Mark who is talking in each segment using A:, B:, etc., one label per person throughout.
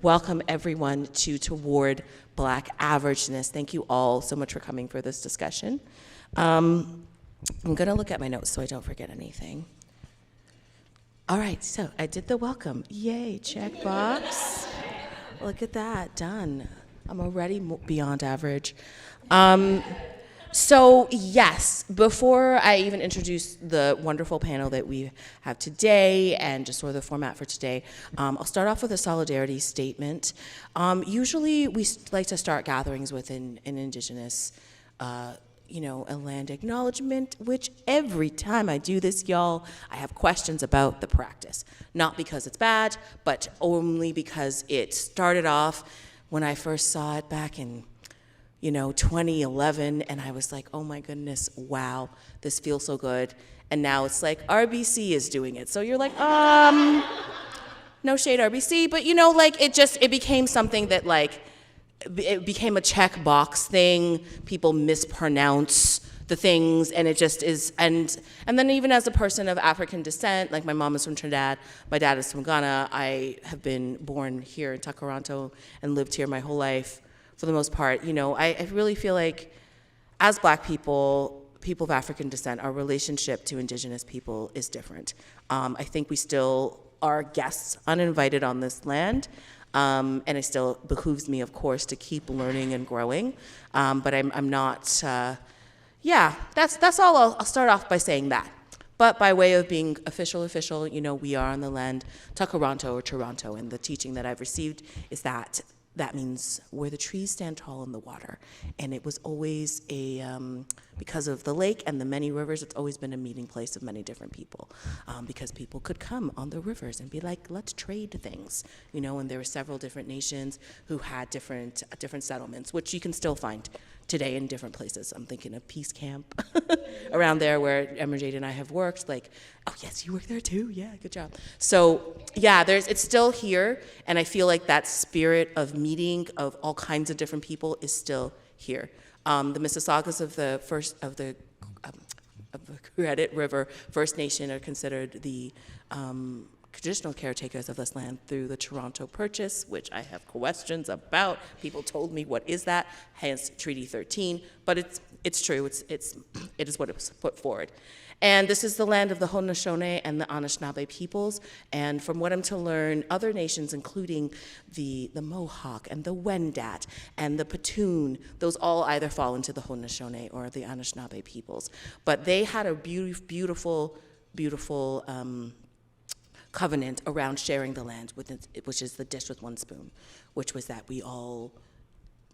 A: welcome everyone to Toward Black Averageness. Thank you all so much for coming for this discussion. I'm gonna look at my notes so I don't forget anything. All right, so I did the welcome. Yay, check box. Look at that, done. I'm already beyond average. So yes, before I even introduce the wonderful panel that we have today and just sort of the format for today, I'll start off with a solidarity statement. Usually we like to start gatherings with an Indigenous a land acknowledgement, which every time I do this, y'all, I have questions about the practice. Not because it's bad, but only because it started off when I first saw it back in 2011, and I was like, oh my goodness, wow, this feels so good. And now it's like, RBC is doing it. So you're like, no shade RBC, but it became something that it became a checkbox thing. People mispronounce the things, and it just is, and then even as a person of African descent, like my mom is from Trinidad, my dad is from Ghana, I have been born here in Toronto and lived here my whole life. For the most part, I really feel like as Black people of African descent, our relationship to Indigenous people is different. I think we still are guests uninvited on this land, and it still behooves me, of course, to keep learning and growing, but I'm not, that's all. I'll start off by saying that. But by way of being official, we are on the land Toronto, and the teaching that I've received is that means where the trees stand tall in the water. And it was always because of the lake and the many rivers, it's always been a meeting place of many different people. Because people could come on the rivers and be like, let's trade things. And there were several different nations who had different settlements, which you can still find today in different places. I'm thinking of Peace Camp around there where Emerjade and I have worked. Like, oh yes, you work there too? Yeah, good job. So yeah, it's still here, and I feel like that spirit of meeting of all kinds of different people is still here. The Mississaugas of the Credit River First Nation are considered the traditional caretakers of this land through the Toronto Purchase, which I have questions about. People told me, what is that? Hence Treaty 13, but it's true, it is what it was put forward. And this is the land of the Haudenosaunee and the Anishinaabe peoples, and from what I'm to learn, other nations, including the Mohawk and the Wendat and the Petun, those all either fall into the Haudenosaunee or the Anishinaabe peoples. But they had a beautiful covenant around sharing the land, which is the dish with one spoon, which was that we all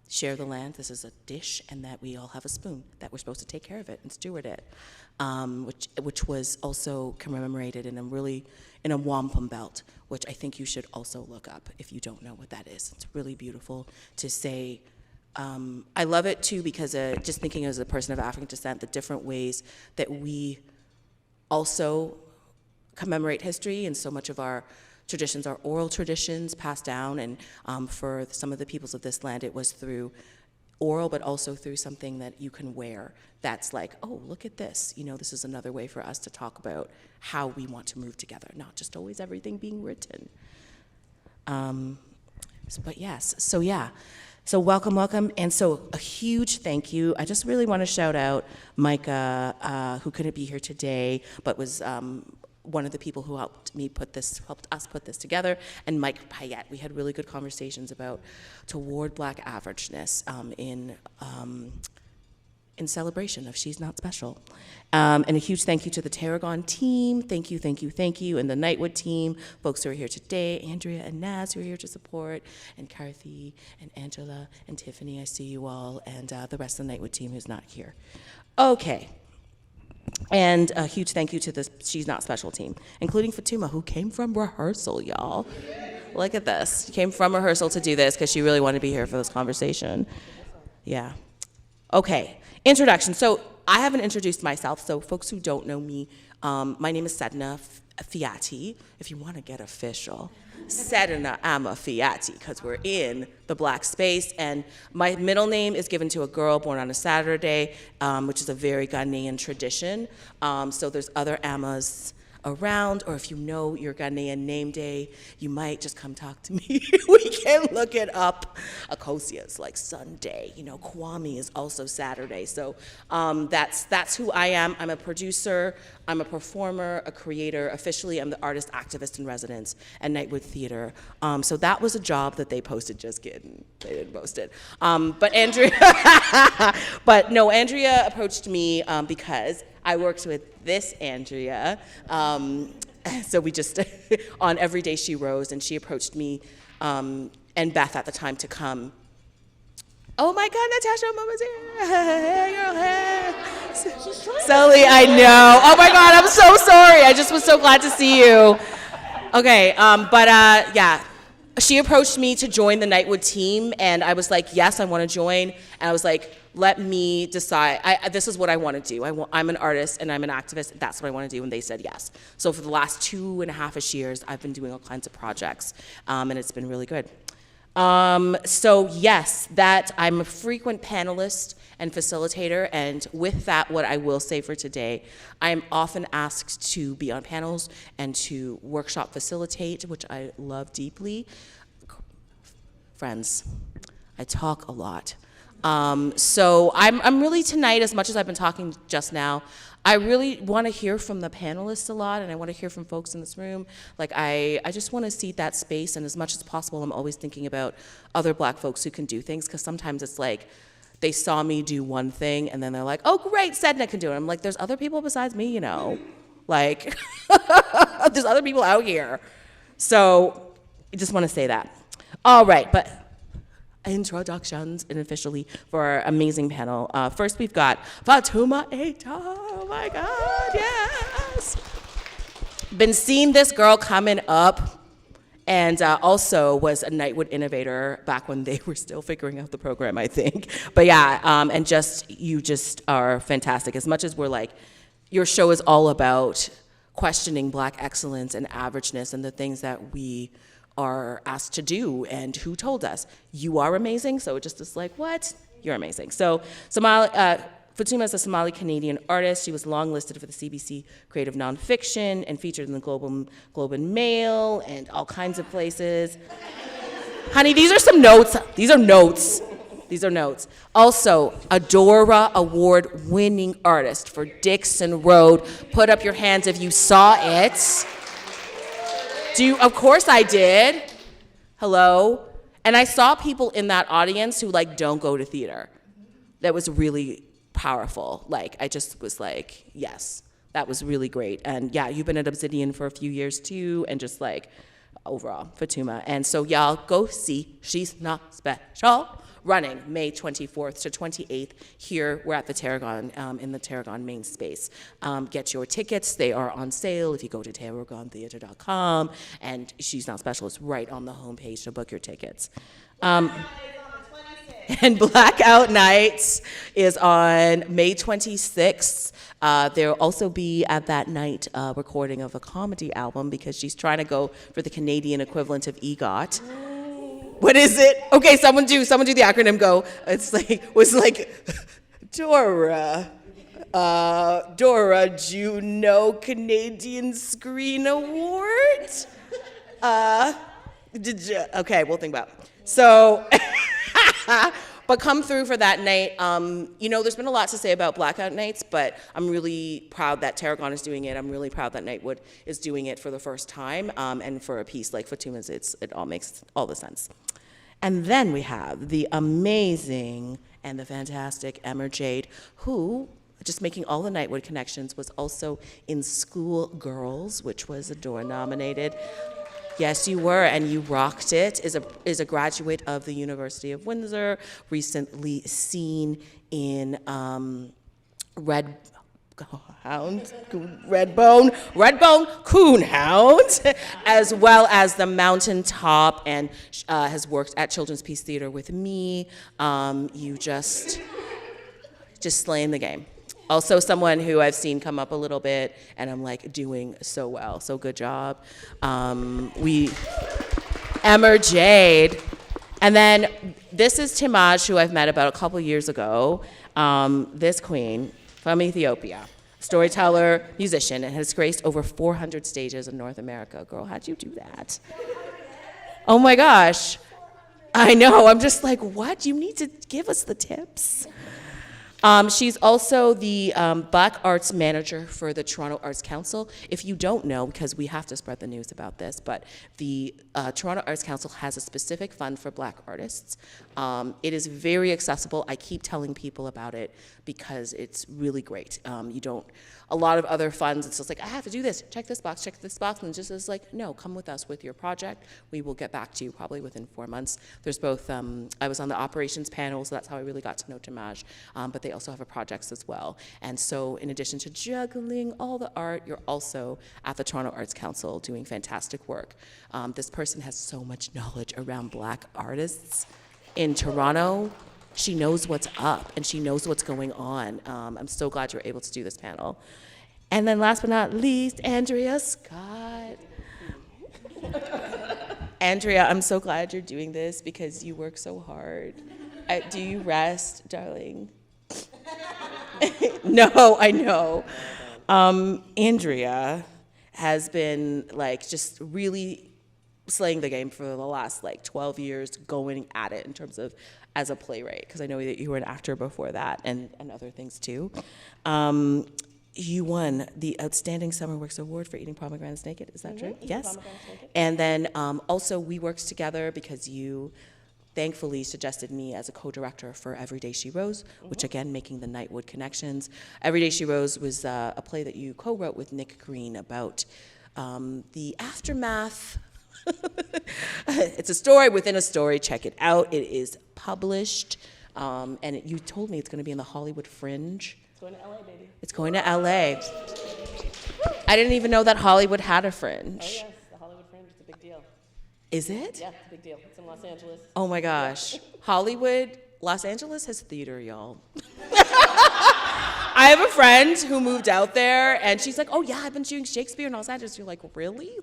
A: share the land, this is a dish, and that we all have a spoon, that we're supposed to take care of it and steward it, which was also commemorated in a wampum belt, which I think you should also look up if you don't know what that is. It's really beautiful to say. I love it too because just thinking as a person of African descent, the different ways that we also commemorate history, and so much of our traditions are oral traditions passed down, and for some of the peoples of this land it was through oral, but also through something that you can wear that's like, oh, look at this, this is another way for us to talk about how we want to move together, not just always everything being written. But yes, so yeah. So welcome, and so a huge thank you. I just really want to shout out Micah, who couldn't be here today, but was one of the people who helped us put this together, and Mike Payette. We had really good conversations about Toward Black Averageness in celebration of She's Not Special. And a huge thank you to the Tarragon team. Thank you, and the Nightwood team, folks who are here today, Andrea and Naz who are here to support, and Carthy and Angela and Tiffany, I see you all, and the rest of the Nightwood team who's not here. Okay. And a huge thank you to the She's Not Special team, including Fatuma, who came from rehearsal, y'all. Look at this. She came from rehearsal to do this because she really wanted to be here for this conversation. Yeah. Okay, introduction. So I haven't introduced myself, so folks who don't know me, my name is Sedina Fiati, if you want to get official. Sedina Fiati, because we're in the Black space, and my middle name is given to a girl born on a Saturday, which is a very Ghanaian tradition. So there's other Amas around, or if you know your Ghanaian name day, you might just come talk to me. We can look it up. Akosia is like Sunday. You know, Kwame is also Saturday. So that's who I am. I'm a producer. I'm a performer, a creator. Officially, I'm the artist activist in residence at Nightwood Theatre. So that was a job that they posted. Just kidding, they didn't post it. But Andrea approached me because I worked with this Andrea. So we just on Every Day She Rose, and she approached me and Beth at the time to come. Oh my God, Natasha Mama's here. Hey, girl, hey. Sully, I know. Oh my God, I'm so sorry. I just was so glad to see you. Okay, yeah. She approached me to join the Nightwood team, and I was like, yes, I want to join. And I was like, let me decide. This is what I want to do. I'm an artist and I'm an activist. That's what I want to do. And they said yes. So for the last 2.5-ish years, I've been doing all kinds of projects, and it's been really good. So yes, I'm a frequent panelist and facilitator, and with that, what I will say for today, I am often asked to be on panels and to workshop facilitate, which I love deeply. Friends, I talk a lot. So I'm really tonight, as much as I've been talking just now, I really want to hear from the panelists a lot, and I want to hear from folks in this room. Like, I just want to see that space, and as much as possible, I'm always thinking about other Black folks who can do things, because sometimes it's like, they saw me do one thing, and then they're like, oh, great, Sedina can do it. I'm like, there's other people besides me, you know? Like, there's other people out here. So, I just want to say that. All right, but introductions unofficially for our amazing panel. First, we've got Fatuma Adar. Oh my God, yes. Been seeing this girl coming up, and also was a Nightwood innovator back when they were still figuring out the program, I think. But yeah, and you just are fantastic. As much as we're like, your show is all about questioning Black excellence and averageness and the things that we are asked to do, and who told us. You are amazing, so it just is like, what? You're amazing. So Fatuma is a Somali-Canadian artist. She was long-listed for the CBC Creative Nonfiction and featured in the Globe and Mail and all kinds of places. Honey, these are some notes. These are notes. These are notes. Also, a Dora Award-winning artist for Dixon Road. Put up your hands if you saw it. Of course I did. Hello? And I saw people in that audience who like don't go to theater. That was really powerful. Like, I just was like, yes, that was really great. And yeah, you've been at Obsidian for a few years too, and just like, overall, Fatuma. And so y'all go see She's Not Special, running May 24th to 28th here. We're at the Tarragon, in the Tarragon main space. Get your tickets. They are on sale if you go to tarragontheatre.com, and She's Not Special is right on the homepage to book your tickets. And Blackout Nights is on May 26th. There'll also be at that night a recording of a comedy album, because she's trying to go for the Canadian equivalent of EGOT. What is it? Okay, someone do the acronym. Go. Was like Dora Juno Canadian Screen Award. Okay, we'll think about it. So. But come through for that night. You know, there's been a lot to say about Blackout Nights, but I'm really proud that Tarragon is doing it. I'm really proud that Nightwood is doing it for the first time, and for a piece like Fatuma's, it all makes all the sense. And then we have the amazing and the fantastic Emerjade, who, just making all the Nightwood connections, was also in School Girls, which was Ador nominated. Yes, you were, and you rocked it. Is a graduate of the University of Windsor, recently seen in Redbone Coonhound, as well as The Mountaintop, and has worked at Children's Peace Theatre with me. You just slaying the game. Also someone who I've seen come up a little bit, and I'm like doing so well, so good job. Emerjade. And then this is Timaj, who I've met about a couple years ago, this queen from Ethiopia. storyteller, musician, and has graced over 400 stages in North America. Girl, how'd you do that? Oh my gosh. I know, I'm just like, what? You need to give us the tips. She's also the Black Arts Manager for the Toronto Arts Council. If you don't know, because we have to spread the news about this, but the Toronto Arts Council has a specific fund for Black artists. It is very accessible. I keep telling people about it because it's really great. A lot of other funds, it's just like, I have to do this, check this box, and it just is like, no, come with us with your project. We will get back to you probably within 4 months. There's both, I was on the operations panel, so that's how I really got to know Timaj, but they also have projects as well. And so in addition to juggling all the art, you're also at the Toronto Arts Council doing fantastic work. This person has so much knowledge around Black artists in Toronto. She knows what's up and she knows what's going on. I'm so glad you were able to do this panel. And then last but not least, Andrea Scott. Andrea, I'm so glad you're doing this because you work so hard. Do you rest, darling? No, I know. Andrea has been like just really slaying the game for the last like 12 years, going at it in terms of as a playwright, because I know that you were an actor before that and other things too. You won the Outstanding Summer Works Award for Eating Pomegranates Naked, is that true? Yes. And then also we worked together because you thankfully suggested me as a co-director for Every Day She Rose, which again, making the Nightwood connections. Every Day She Rose was a play that you co-wrote with Nick Green about the aftermath. It's a story within a story, check it out. It is published, and you told me it's gonna be in the Hollywood Fringe.
B: It's going to LA, baby.
A: It's going to LA. I didn't even know that Hollywood had a Fringe.
B: Oh yes, the Hollywood Fringe, it's a big deal.
A: Is it?
B: Yeah, it's a big deal. It's in Los Angeles.
A: Oh my gosh. Hollywood, Los Angeles has theater, y'all. I have a friend who moved out there and she's like, oh yeah, I've been doing Shakespeare in Los Angeles. You're like, really?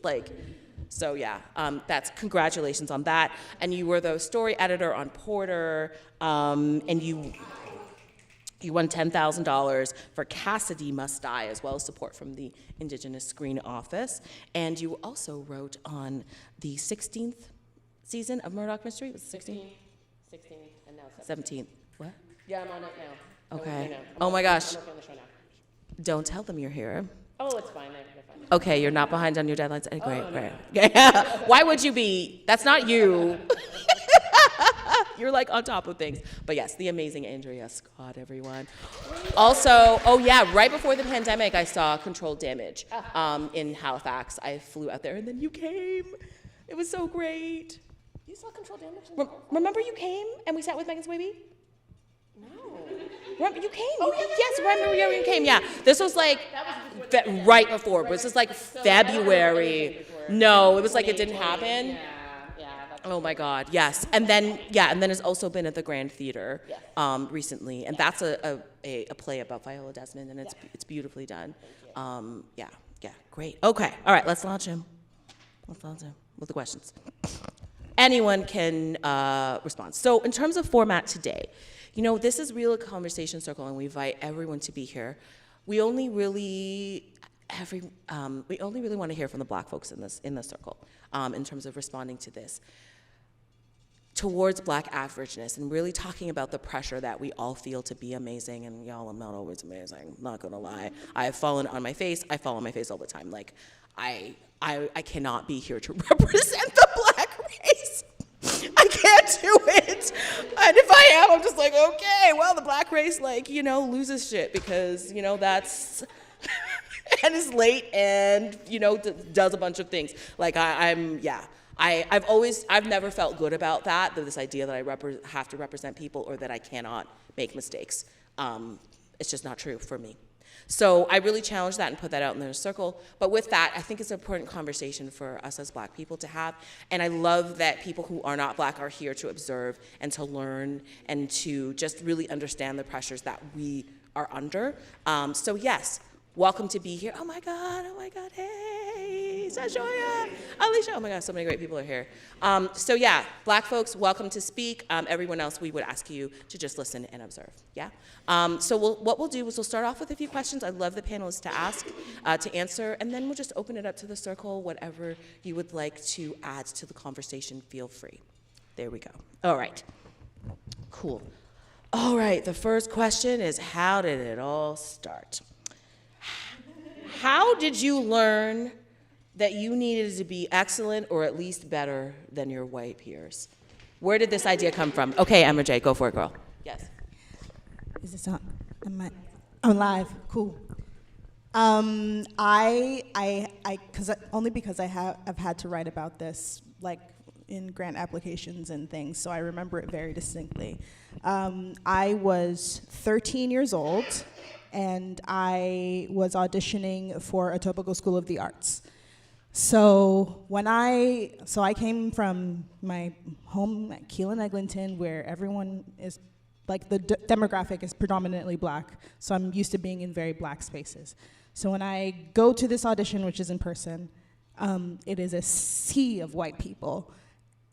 A: So yeah, that's congratulations on that. And you were the story editor on Porter, and you won $10,000 for Cassidy Must Die, as well as support from the Indigenous Screen Office. And you also wrote on the 16th season of Murdoch Mystery. Was it 16th?
B: 16, and now
A: 17th. What?
B: Yeah, I'm on it now.
A: Okay. Oh my gosh.
B: I'm working on the show now.
A: Don't tell them you're here.
B: Oh, it's fine. They're fine.
A: Okay, you're not behind on your deadlines. Great,
B: no.
A: great. Why would you be? That's not you. You're like on top of things. But yes, the amazing Andrea Scott, everyone. Also, oh yeah, right before the pandemic, I saw Controlled Damage in Halifax. I flew out there and then you came. It was so great.
B: You saw Controlled Damage?
A: Remember you came and we sat with Megan's baby?
B: No.
A: Remember you came?
B: Oh, yeah,
A: yes, remember you came. Yeah, this was like right before. This was like February. No, it was like it didn't happen. Oh my God, yes. And then it's also been at the Grand Theatre recently, and that's a play about Viola Desmond, and it's beautifully done. Yeah, great. Okay, all right, let's launch him. Let's launch him with the questions. Anyone can respond. So in terms of format today, this is really a conversation circle, and we invite everyone to be here. We only really want to hear from the Black folks in this circle in terms of responding to this. Towards Black Averageness, and really talking about the pressure that we all feel to be amazing, and y'all, I'm not always amazing, not gonna lie. I have fallen on my face, I fall on my face all the time. Like, I cannot be here to represent the Black race. I can't do it. And if I am, I'm just like, okay, well, the Black race, loses shit because, that's, and is late and, does a bunch of things. Like, I've never felt good about this idea that I have to represent people or that I cannot make mistakes. It's just not true for me. So I really challenge that and put that out in the circle. But with that, I think it's an important conversation for us as Black people to have. And I love that people who are not Black are here to observe and to learn and to just really understand the pressures that we are under. So yes, welcome to be here. Oh my God, hey, Sajoya, Alicia, oh my God, so many great people are here. So yeah, Black folks, welcome to speak. Everyone else, we would ask you to just listen and observe, yeah? So what we'll do is we'll start off with a few questions. I'd love the panelists to ask, to answer, and then we'll just open it up to the circle. Whatever you would like to add to the conversation, feel free. There we go. All right, cool. All right, the first question is, how did it all start? How did you learn that you needed to be excellent or at least better than your white peers? Where did this idea come from? Okay, Emerjade, go for it, girl. Yes.
C: Is this on? I'm live. Cool. Only because I've had to write about this, like in grant applications and things, so I remember it very distinctly. I was 13 years old, and I was auditioning for Etobicoke School of the Arts. So I came from my home at Keelan, Eglinton, where everyone is, like the demographic is predominantly Black, so I'm used to being in very Black spaces. So when I go to this audition, which is in person, it is a sea of white people,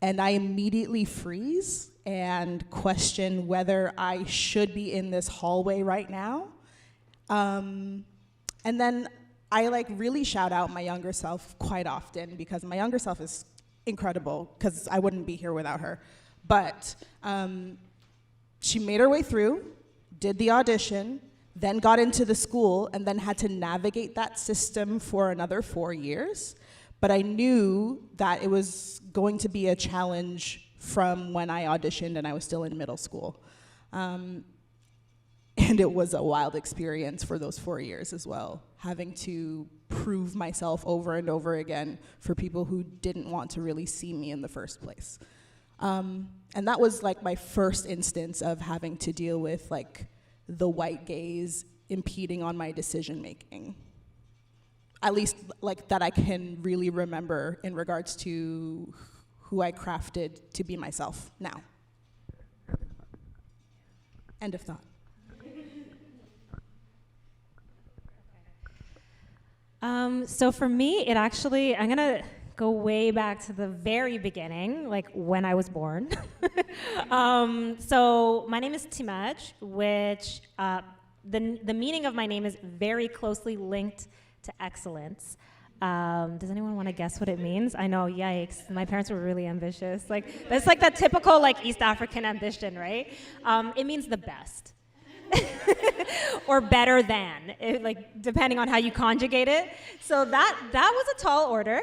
C: and I immediately freeze and question whether I should be in this hallway right now. And then I like really shout out my younger self quite often, because my younger self is incredible, because I wouldn't be here without her. But she made her way through, did the audition, then got into the school, and then had to navigate that system for another 4 years. But I knew that it was going to be a challenge from when I auditioned and I was still in middle school. And it was a wild experience for those 4 years as well, having to prove myself over and over again for people who didn't want to really see me in the first place. And that was like my first instance of having to deal with like the white gaze impeding on my decision making. At least like that I can really remember in regards to who I crafted to be myself now. End of thought.
D: So for me, I'm gonna go way back to the very beginning, like when I was born. So my name is Timaj, which the meaning of my name is very closely linked to excellence. Does anyone want to guess what it means? I know, yikes, my parents were really ambitious. Like, that's like that typical like East African ambition, right? It means the best. Or better than, like depending on how you conjugate it. So that was a tall order.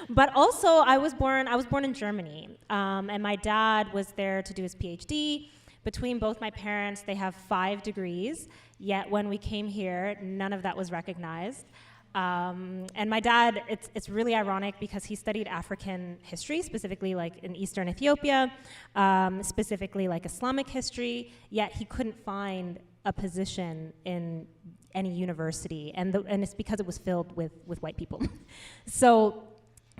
D: But also I was born in Germany, and my dad was there to do his PhD. Between both my parents, they have 5 degrees, yet when we came here, none of that was recognized. And my dad, it's really ironic because he studied African history, specifically like in Eastern Ethiopia, specifically like Islamic history, yet he couldn't find a position in any university, and it's because it was filled with white people. So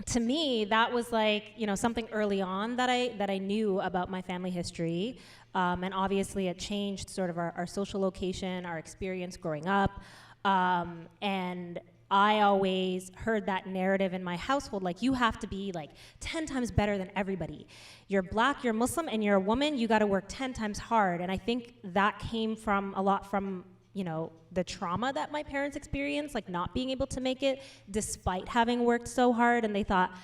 D: to me, that was like, something early on that I knew about my family history, and obviously it changed sort of our social location, our experience growing up, and I always heard that narrative in my household, like you have to be like 10 times better than everybody. You're Black, you're Muslim, and you're a woman, you gotta work 10 times hard. And I think that came from a lot from, the trauma that my parents experienced, like not being able to make it despite having worked so hard. And they thought,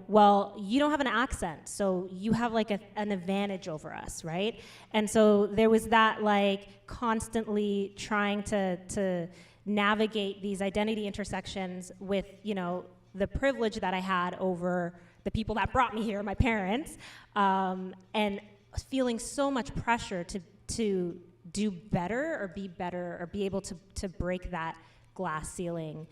D: well, you don't have an accent, so you have like an advantage over us, right? And so there was that like constantly trying to navigate these identity intersections with, the privilege that I had over the people that brought me here, my parents, and feeling so much pressure to do better or be able to break that glass ceiling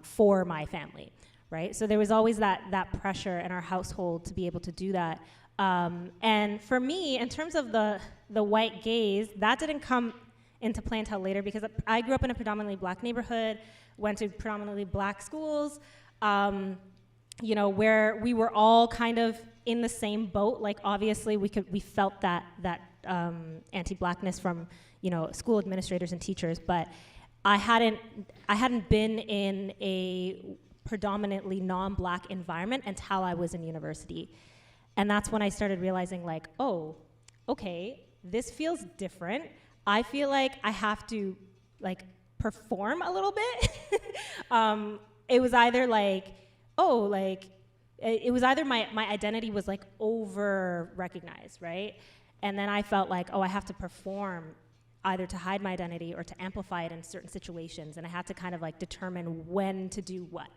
D: for my family, right? So there was always that pressure in our household to be able to do that. And for me, in terms of the white gaze, that didn't come into play until later, because I grew up in a predominantly Black neighborhood, went to predominantly Black schools, where we were all kind of in the same boat. Like obviously we felt that anti-Blackness from school administrators and teachers, but I hadn't been in a predominantly non-Black environment until I was in university. And that's when I started realizing, like, oh, okay, this feels different. I feel like I have to, like, perform a little bit. It was either like, oh, like, it was either my identity was, like, over-recognized, right? And then I felt like, oh, I have to perform either to hide my identity or to amplify it in certain situations. And I had to kind of, like, determine when to do what,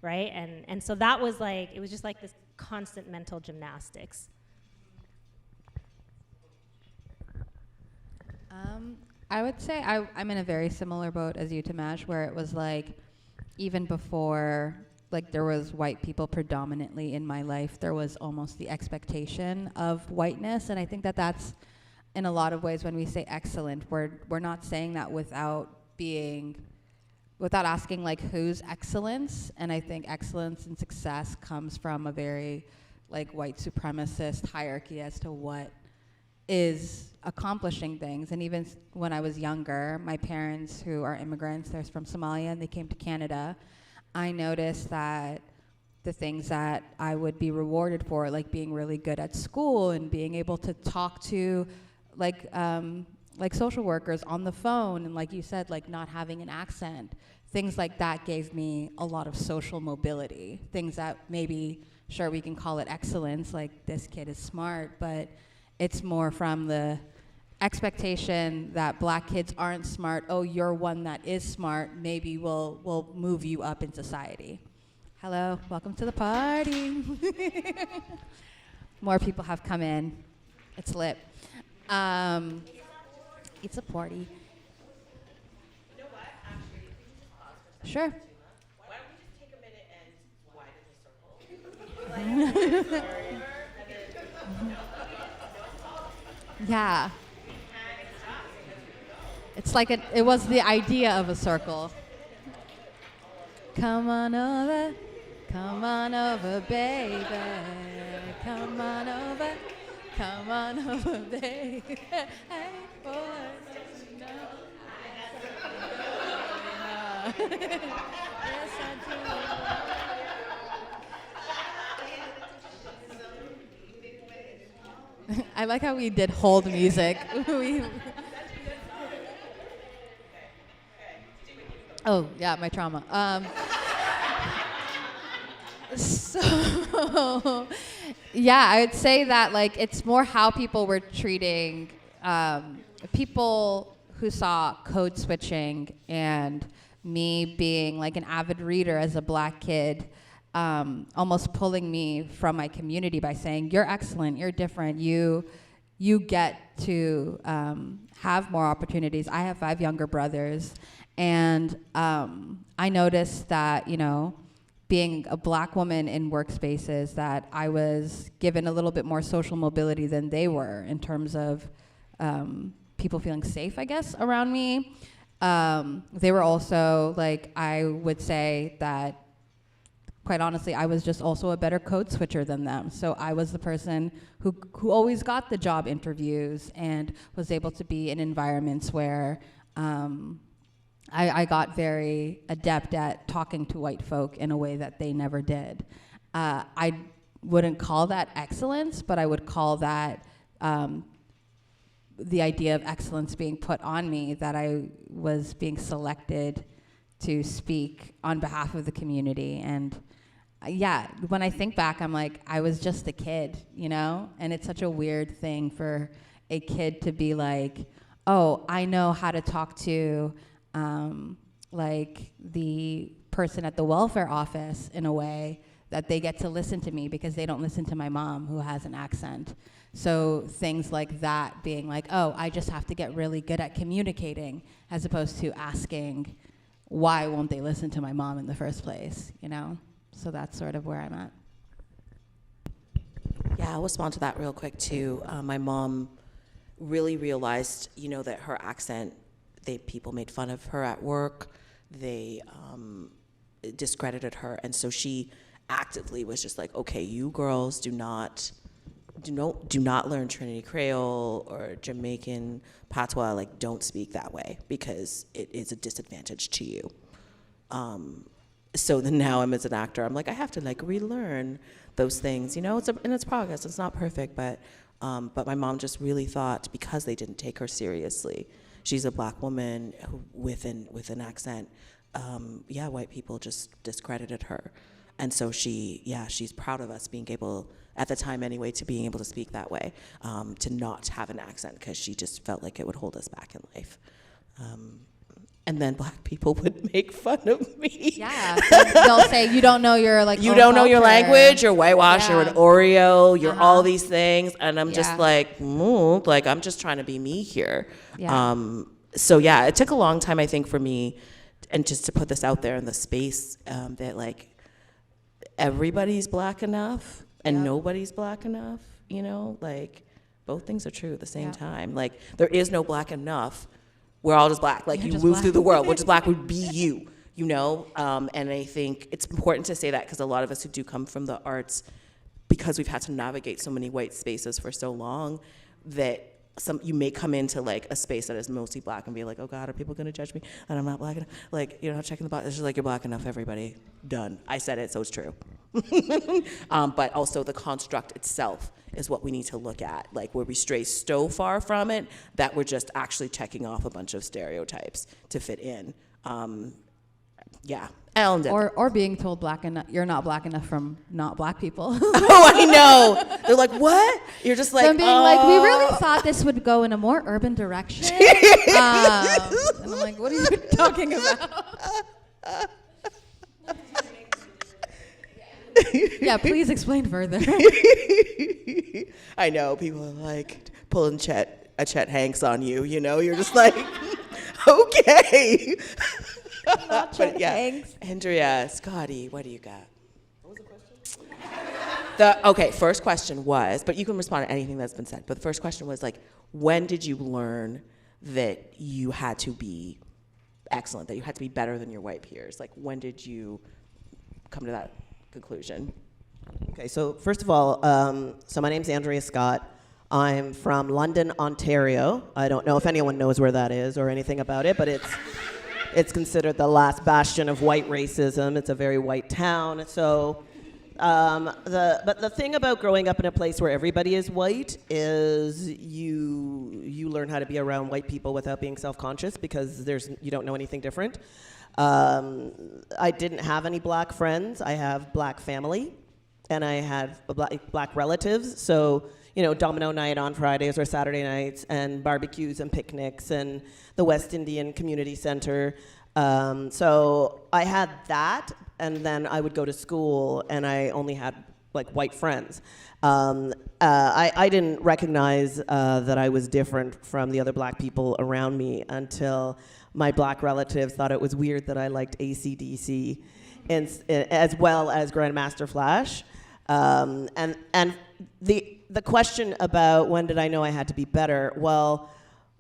D: right? And so that was, like, it was just, like, this constant mental gymnastics.
E: I would say I'm in a very similar boat as you, Timaj, where it was like, even before, like, there was white people predominantly in my life, there was almost the expectation of whiteness. And I think that that's, in a lot of ways, when we say excellent, we're not saying that without asking, like, who's excellence. And I think excellence and success comes from a very, like, white supremacist hierarchy as to what is accomplishing things. And even when I was younger, my parents, who are immigrants, they're from Somalia and they came to Canada, I noticed that the things that I would be rewarded for, like being really good at school and being able to talk to like social workers on the phone, and like you said, like not having an accent, things like that gave me a lot of social mobility. Things that maybe, sure, we can call it excellence, like this kid is smart, but it's more from the expectation that Black kids aren't smart. Oh, you're one that is smart. Maybe we'll move you up in society. Hello, welcome to the party. More people have come in. It's lit. It's a party.
A: You know what? Actually, pause for a second.
E: Sure.
A: Why don't we just take a minute and widen the circle?
E: Yeah. It's like it was the idea of a circle. Come on over, baby. Come on over, baby. Hey, boy. Yes, I do. I like how we did hold music. Oh, yeah, my trauma. So, yeah, I would say that, like, it's more how people were treating people who saw code switching and me being, like, an avid reader as a Black kid, almost pulling me from my community by saying, you're excellent, you're different, you get to have more opportunities. I have 5 younger brothers, and I noticed that, you know, being a Black woman in workspaces, that I was given a little bit more social mobility than they were in terms of people feeling safe, I guess, around me. They were also, like, I would say that, quite honestly, I was just also a better code switcher than them. So I was the person who always got the job interviews and was able to be in environments where I got very adept at talking to white folk in a way that they never did. I wouldn't call that excellence, but I would call that the idea of excellence being put on me, that I was being selected to speak on behalf of the community. And yeah, when I think back, I'm like, I was just a kid, you know? And it's such a weird thing for a kid to be like, oh, I know how to talk to like the person at the welfare office in a way that they get to listen to me because they don't listen to my mom who has an accent. So things like that being like, oh, I just have to get really good at communicating, as opposed to asking, why won't they listen to my mom in the first place, you know? So that's sort of where I'm at.
A: Yeah, I'll respond to that real quick too. My mom really realized, you know, that her accent, people made fun of her at work, they discredited her, and so she actively was just like, okay, you girls do not do not learn Trinity Creole or Jamaican patois. Like, don't speak that way because it is a disadvantage to you. So then now I'm as an actor, I'm like, I have to like relearn those things. You know, it's progress. It's not perfect, but my mom just really thought because they didn't take her seriously. She's a black woman with an accent. White people just discredited her. And so she's proud of us being able, at the time anyway, to being able to speak that way, to not have an accent, because she just felt like it would hold us back in life. And then black people would make fun of me.
E: Yeah, so they'll say you don't know your like.
A: You don't know your language. You're whitewash.
E: Yeah.
A: You're an Oreo. You're all these things, and I'm just
E: Yeah.
A: like I'm just trying to be me here.
E: Yeah.
A: So yeah, it took a long time, I think, for me, and just to put this out there in the space, that like everybody's black enough and nobody's black enough. You know, like both things are true at the same time. Like there is no black enough. We're all just black. Like, you move through the world. We're just black. Would be you, you know? And I think it's important to say that because a lot of us who do come from the arts, because we've had to navigate so many white spaces for so long, that you may come into like a space that is mostly black and be like, oh God, are people gonna judge me? And I'm not black enough. Like, you're not checking the box. It's just like, you're black enough, everybody. Done. I said it, so it's true. But also the construct itself is what we need to look at. Like, where we stray so far from it that we're just actually checking off a bunch of stereotypes to fit in. And
E: Or being told you're not black enough from not black people.
A: oh, I know. They're like, what? You're just like,
E: So I'm being like, we really thought this would go in a more urban direction. And I'm like, what are you talking about? Yeah, please explain further.
A: I know, people are like pulling Chet Hanks on you, you know? You're just like, okay.
C: Not Chet Hanks.
A: Andrea, Scotty, what do you got? What was the question? First question was, but you can respond to anything that's been said, but the first question was like, when did you learn that you had to be excellent, that you had to be better than your white peers? Like, when did you come to that conclusion?
F: Okay, so first of all, so my name's Andrea Scott. I'm from London, Ontario. I don't know if anyone knows where that is or anything about it, but it's considered the last bastion of white racism. It's a very white town. So, but the thing about growing up in a place where everybody is white is you learn how to be around white people without being self-conscious because you don't know anything different. I didn't have any black friends. I have black family, and I had black relatives. So, you know, domino night on Fridays or Saturday nights, and barbecues and picnics, and the West Indian Community Center. So I had that, and then I would go to school, and I only had like white friends. I didn't recognize that I was different from the other black people around me until my black relatives thought it was weird that I liked AC/DC, as well as Grandmaster Flash. And the question about when did I know I had to be better? Well,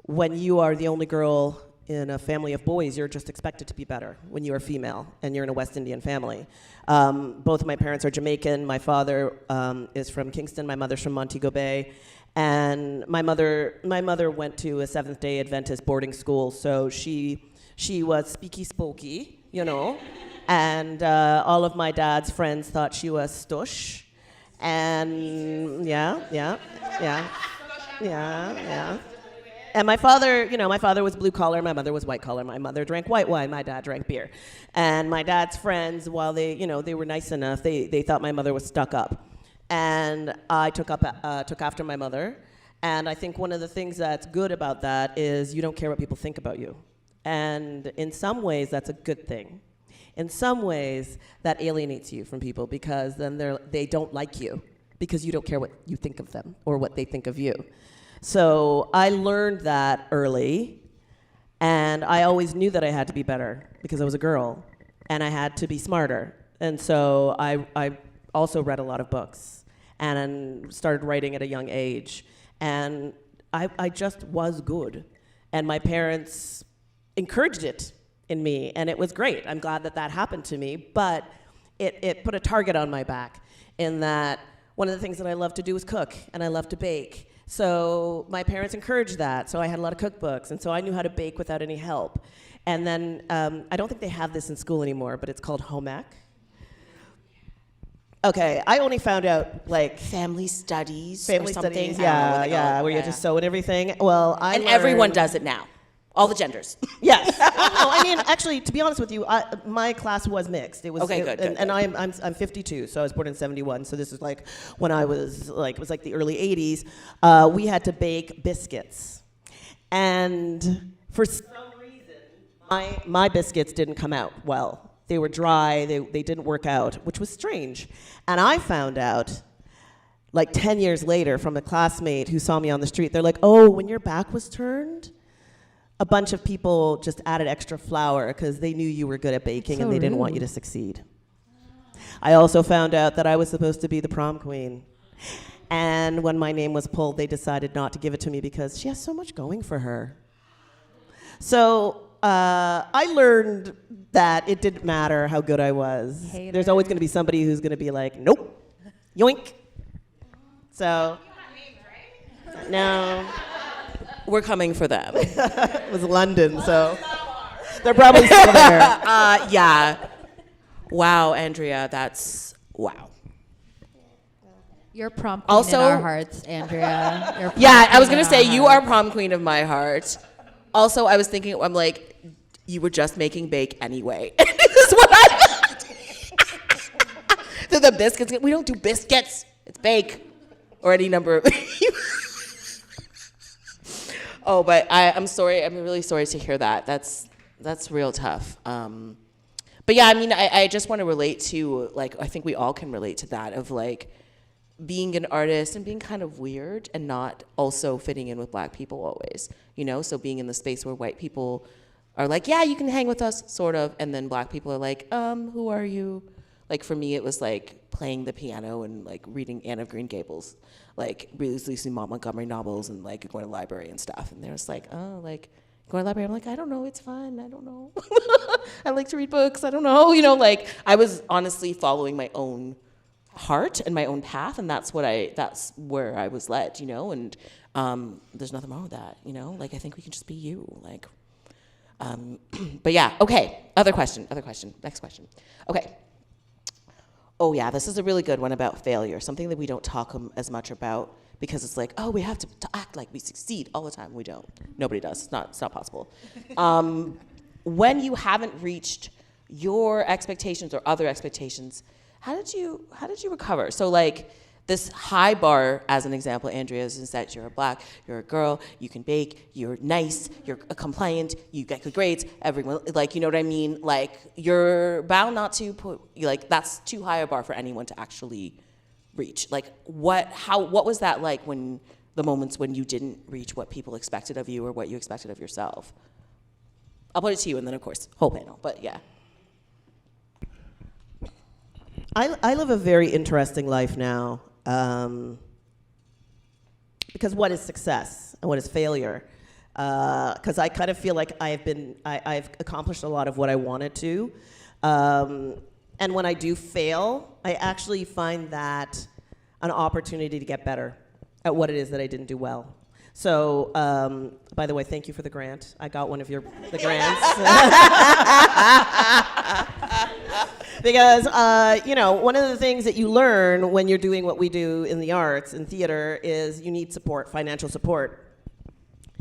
F: when you are the only girl in a family of boys, you're just expected to be better when you are female and you're in a West Indian family. Both of my parents are Jamaican. My father is from Kingston. My mother's from Montego Bay. And my mother went to a Seventh-day Adventist boarding school, so she was speaky spokey, you know, and all of my dad's friends thought she was stush, and yeah. And my father was blue collar, my mother was white collar. My mother drank white wine, my dad drank beer. And my dad's friends, while they were nice enough, they thought my mother was stuck up. And I took after my mother. And I think one of the things that's good about that is you don't care what people think about you. And in some ways, that's a good thing. In some ways, that alienates you from people because then they don't like you because you don't care what you think of them or what they think of you. So I learned that early, and I always knew that I had to be better because I was a girl, and I had to be smarter. And so I also read a lot of books and started writing at a young age. And I just was good. And my parents encouraged it in me, and it was great. I'm glad that happened to me, but it put a target on my back in that one of the things that I love to do is cook, and I love to bake. So my parents encouraged that, so I had a lot of cookbooks, and so I knew how to bake without any help. And then, I don't think they have this in school anymore, but it's called home ec. Okay, I only found out, like,
A: Family studies or
F: family
A: something.
F: studies,
A: I don't know what they call
F: yeah,
A: it.
F: where you have to sew and everything. Well,
A: And everyone does it now. All the genders.
F: Yes. No, I mean, actually, to be honest with you, my class was mixed. It was
A: Okay, good,
F: and,
A: good.
F: and I'm 52, so I was born in 71. So this is like when I was like, it was like the early 80s. We had to bake biscuits, and for some reason, my biscuits didn't come out well. They were dry. They didn't work out, which was strange. And I found out, like 10 years later, from a classmate who saw me on the street. They're like, "Oh, when your back was turned, a bunch of people just added extra flour because they knew you were good at baking and they didn't want you to succeed." I also found out that I was supposed to be the prom queen. And when my name was pulled, they decided not to give it to me because she has so much going for her. So I learned that it didn't matter how good I was.
E: Hater.
F: There's always going to be somebody who's going to be like, "Nope, yoink." So, no.
A: We're coming for them.
F: It was London, so they're probably still there.
A: Yeah. Wow, Andrea, that's wow.
E: You're prom queen
A: Also-
E: in our hearts, Andrea. You're prom
A: Yeah, I was
E: queen
A: gonna
E: in
A: say
E: our
A: you are
E: hearts.
A: prom queen of my heart. Also, I was thinking, I'm like, you were just making bake anyway. This is what I. The biscuits. We don't do biscuits. It's bake, or any number of. Oh, but I'm sorry. I'm really sorry to hear that. That's real tough. But yeah, I mean, I just want to relate to, like, I think we all can relate to that of like being an artist and being kind of weird and not also fitting in with Black people always, you know? So being in the space where white people are like, yeah, you can hang with us, sort of, and then Black people are like, who are you? Like for me, it was like playing the piano and like reading Anne of Green Gables, like releasing Montgomery novels and like going to the library and stuff. And they're just like, oh, like going to the library. I'm like, I don't know, it's fun. I don't know. I like to read books. I don't know. You know, like I was honestly following my own heart and my own path, and that's where I was led, you know. And there's nothing wrong with that, you know. Like I think we can just be you, like. But yeah, okay. Other question. Next question. Okay. Oh yeah, this is a really good one about failure. Something that we don't talk as much about because it's like, oh, we have to act like we succeed all the time. We don't. Nobody does. It's not possible. When you haven't reached your expectations or other expectations, how did you recover? So like this high bar, as an example, Andrea, is that you're a Black, you're a girl, you can bake, you're nice, you're compliant, you get good grades, everyone, like, you know what I mean? like you're bound not to put, like that's too high a bar for anyone to actually reach. Like what was that like when the moments when you didn't reach what people expected of you or what you expected of yourself? I'll put it to you and then of course whole panel, but yeah.
F: I live a very interesting life now, because what is success and what is failure? Because I kind of feel like I've accomplished a lot of what I wanted to, and when I do fail, I actually find that an opportunity to get better at what it is that I didn't do well. So, by the way, thank you for the grant. I got one of the grants. Because, you know, one of the things that you learn when you're doing what we do in the arts, in theater, is you need support, financial support.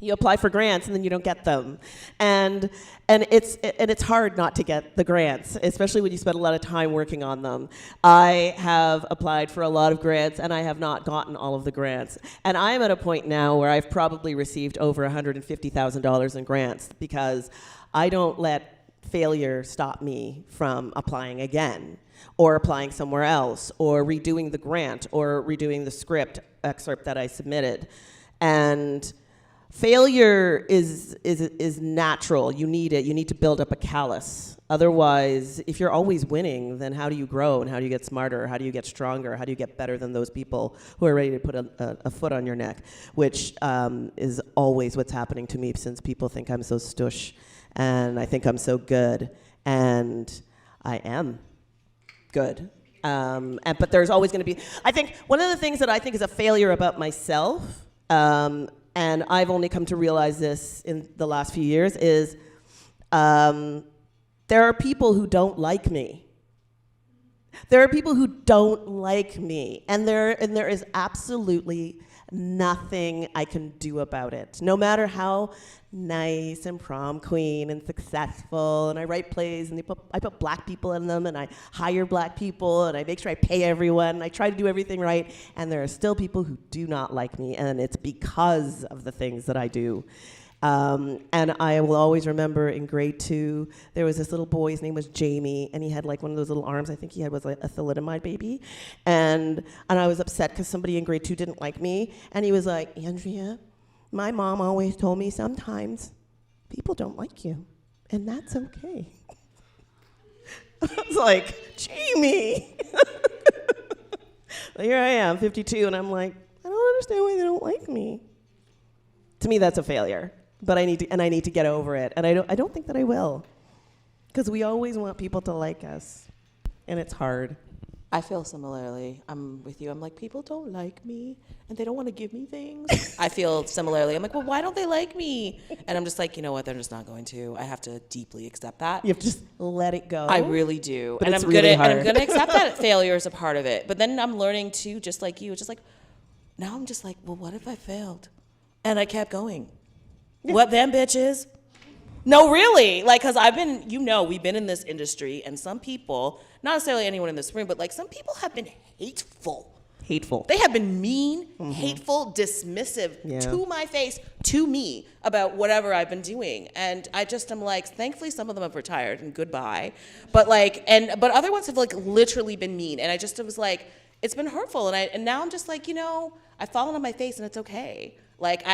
F: You apply for grants and then you don't get them. And it's hard not to get the grants, especially when you spend a lot of time working on them. I have applied for a lot of grants and I have not gotten all of the grants. And I am at a point now where I've probably received over $150,000 in grants because I don't let failure stop me from applying again or applying somewhere else or redoing the grant or redoing the script excerpt that I submitted. And failure is natural. You need it. You need to build up a callus. Otherwise, if you're always winning, then how do you grow and how do you get smarter? How do you get stronger? How do you get better than those people who are ready to put a foot on your neck? Which is always what's happening to me since people think I'm so stush and I think I'm so good. And I am good. But there's always going to be, I think, one of the things that I think is a failure about myself, and I've only come to realize this in the last few years, is there are people who don't like me. There are people who don't like me, and there is absolutely nothing I can do about it. No matter how nice and prom queen and successful, and I write plays, and I put black people in them, and I hire black people, and I make sure I pay everyone, and I try to do everything right, and there are still people who do not like me, and it's because of the things that I do. And I will always remember in grade 2, there was this little boy, his name was Jamie, and he had like one of those little arms, I think he was like a thalidomide baby. And I was upset because somebody in grade 2 didn't like me. And he was like, Andrea, my mom always told me sometimes people don't like you, and that's okay. I was like, Jamie. Here I am, 52, and I'm like, I don't understand why they don't like me. To me, that's a failure. But I need to get over it, and I don't think that I will, because we always want people to like us, and it's hard.
A: I feel similarly. I'm with you. I'm like, people don't like me, and they don't want to give me things. I feel similarly. I'm like, well, why don't they like me? And I'm just like, you know what? They're just not going to. I have to deeply accept that.
F: You have to just let it go.
A: I really do.
F: But
A: and
F: it's
A: I'm
F: really hard.
A: And I'm gonna accept that failure is a part of it. But then I'm learning too, just like you. It's just like, now I'm just like, well, what if I failed? And I kept going. What then, bitches? No, really. Like, because we've been in this industry, and some people, not necessarily anyone in this room, but like some people have been hateful.
F: Hateful.
A: They have been mean, hateful, dismissive to my face, to me, about whatever I've been doing. And I just am like, thankfully some of them have retired and goodbye. But like, but other ones have like literally been mean. And I just was like, it's been hurtful. And now I'm just like, I've fallen on my face and it's okay. Like,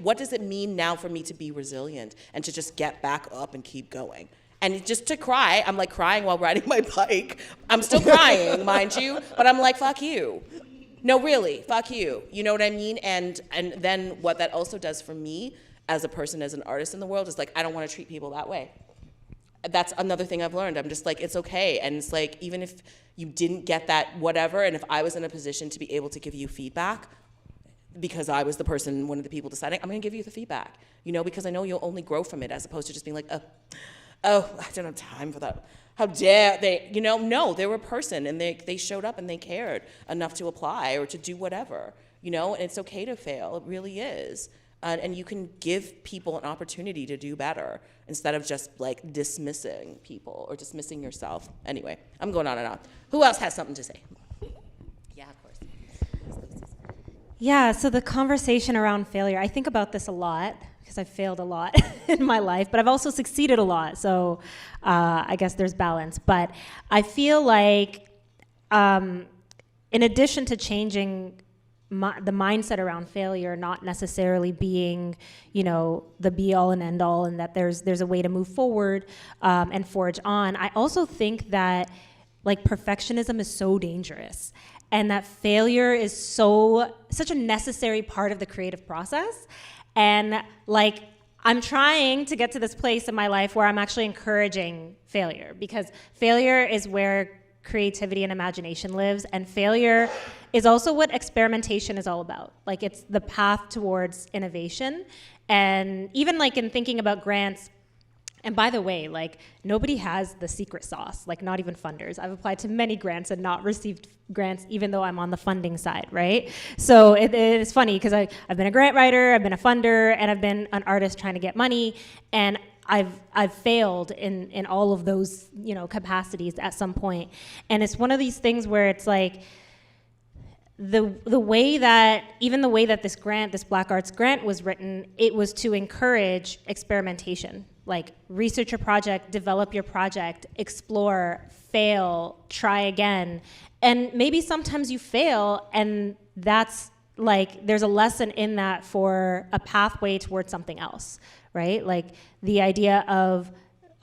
A: what does it mean now for me to be resilient and to just get back up and keep going? And just to cry, I'm like crying while riding my bike. I'm still crying, mind you, but I'm like, fuck you. No, really, fuck you. You know what I mean? And then what that also does for me as a person, as an artist in the world, is like, I don't want to treat people that way. That's another thing I've learned. I'm just like, it's okay. And it's like, even if you didn't get that whatever, and if I was in a position to be able to give you feedback, because I was one of the people deciding, I'm going to give you the feedback, because I know you'll only grow from it, as opposed to just being like, oh, I don't have time for that. How dare they, no, they were a person, and they showed up and they cared enough to apply or to do whatever, and it's okay to fail. It really is. And you can give people an opportunity to do better instead of just like dismissing people or dismissing yourself. Anyway, I'm going on and on. Who else has something to say? Yeah, of course.
D: Yeah, so the conversation around failure, I think about this a lot because I've failed a lot in my life, but I've also succeeded a lot, so I guess there's balance. But I feel like in addition to changing the mindset around failure not necessarily being, the be-all and end-all, and that there's a way to move forward and forge on, I also think that like perfectionism is so dangerous. And that failure is such a necessary part of the creative process. And like, I'm trying to get to this place in my life where I'm actually encouraging failure, because failure is where creativity and imagination lives. And failure is also what experimentation is all about. Like, it's the path towards innovation. And even like in thinking about grants, and by the way, like, nobody has the secret sauce, like not even funders. I've applied to many grants and not received grants, even though I'm on the funding side, right? So it is funny because I've been a grant writer, I've been a funder, and I've been an artist trying to get money, and I've failed in all of those, capacities at some point. And it's one of these things where it's like, the way that this grant, this Black Arts grant was written, it was to encourage experimentation. Like, research your project, develop your project, explore, fail, try again. And maybe sometimes you fail, and that's like, there's a lesson in that for a pathway towards something else, right? Like the idea of,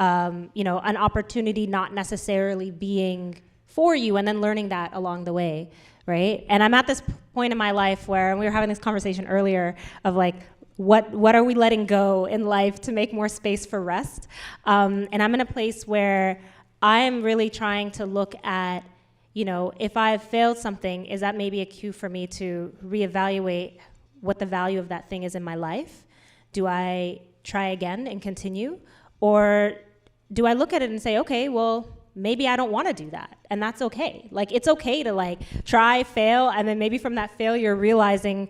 D: an opportunity not necessarily being for you, and then learning that along the way, right? And I'm at this point in my life where, and we were having this conversation earlier of like, what are we letting go in life to make more space for rest? And I'm in a place where I'm really trying to look at, you know, if I've failed something, is that maybe a cue for me to reevaluate what the value of that thing is in my life? Do I try again and continue? Or do I look at it and say, okay, well, maybe I don't want to do that, and that's okay. Like, it's okay to like try, fail, and then maybe from that failure realizing,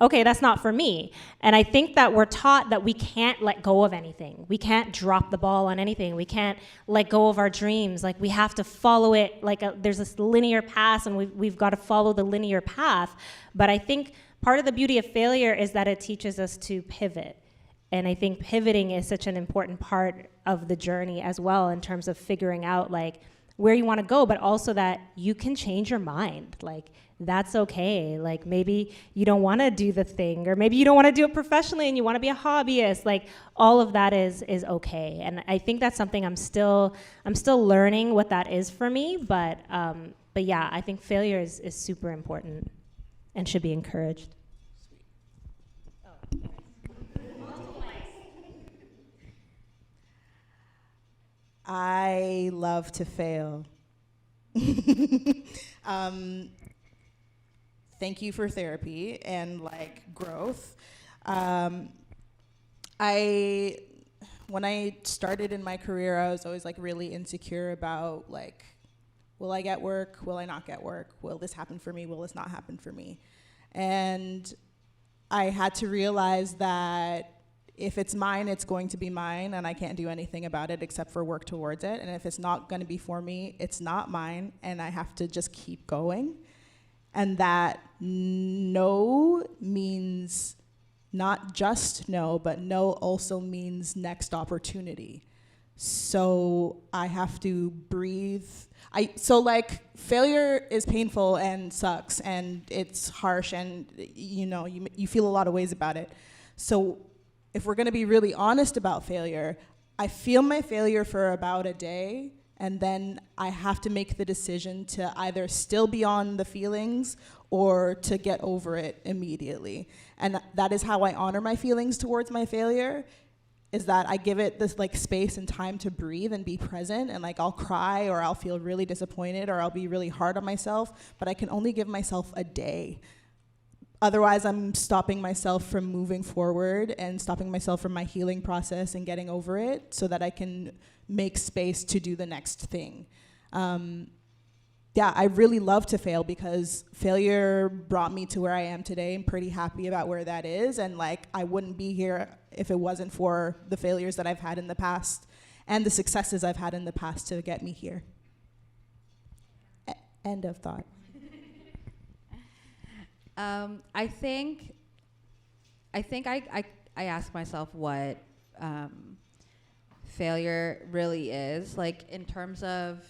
D: okay, that's not for me. And I think that we're taught that we can't let go of anything. We can't drop the ball on anything. We can't let go of our dreams. Like, we have to follow it, like there's this linear path, and we've got to follow the linear path. But I think part of the beauty of failure is that it teaches us to pivot. And I think pivoting is such an important part of the journey as well, in terms of figuring out like where you want to go, but also that you can change your mind. Like, that's okay. Like, maybe you don't want to do the thing, or maybe you don't want to do it professionally and you want to be a hobbyist. Like, all of that is okay. And I think that's something I'm still learning what that is for me. But yeah, I think failure is super important and should be encouraged.
C: I love to fail. Thank you for therapy and like growth. When I started in my career, I was always like really insecure about like, will I get work? Will I not get work? Will this happen for me? Will this not happen for me? And I had to realize that if it's mine, it's going to be mine, and I can't do anything about it except for work towards it. And if it's not going to be for me, it's not mine, and I have to just keep going. And that no means not just no, but no also means next opportunity. So I have to breathe. So like failure is painful and sucks, and it's harsh, and you feel a lot of ways about it. So if we're going to be really honest about failure, I feel my failure for about a day, and then I have to make the decision to either still be on the feelings or to get over it immediately. And that is how I honor my feelings towards my failure, is that I give it this like space and time to breathe and be present, and like I'll cry or I'll feel really disappointed or I'll be really hard on myself, but I can only give myself a day. Otherwise, I'm stopping myself from moving forward and stopping myself from my healing process and getting over it so that I can make space to do the next thing. I really love to fail because failure brought me to where I am today. I'm pretty happy about where that is. And like, I wouldn't be here if it wasn't for the failures that I've had in the past and the successes I've had in the past to get me here. End of thought.
E: I think I ask myself what failure really is, like in terms of,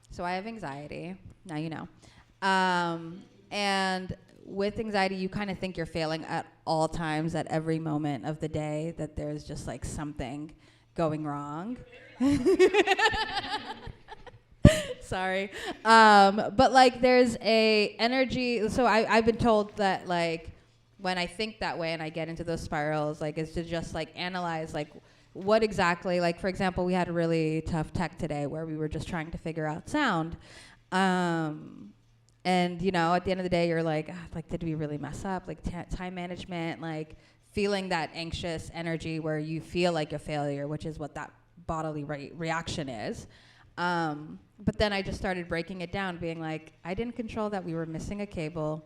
E: so I have anxiety, now you know. And with anxiety, you kind of think you're failing at all times, at every moment of the day, that there's just like something going wrong. Sorry. But like there's a energy, so I've been told that like when I think that way and I get into those spirals, like is to just like analyze like what exactly, like for example, we had a really tough tech today where we were just trying to figure out sound. And you know, at the end of the day, you're like, did we really mess up? Like time management, like feeling that anxious energy where you feel like a failure, which is what that bodily reaction is. But then I just started breaking it down, being like, I didn't control that we were missing a cable.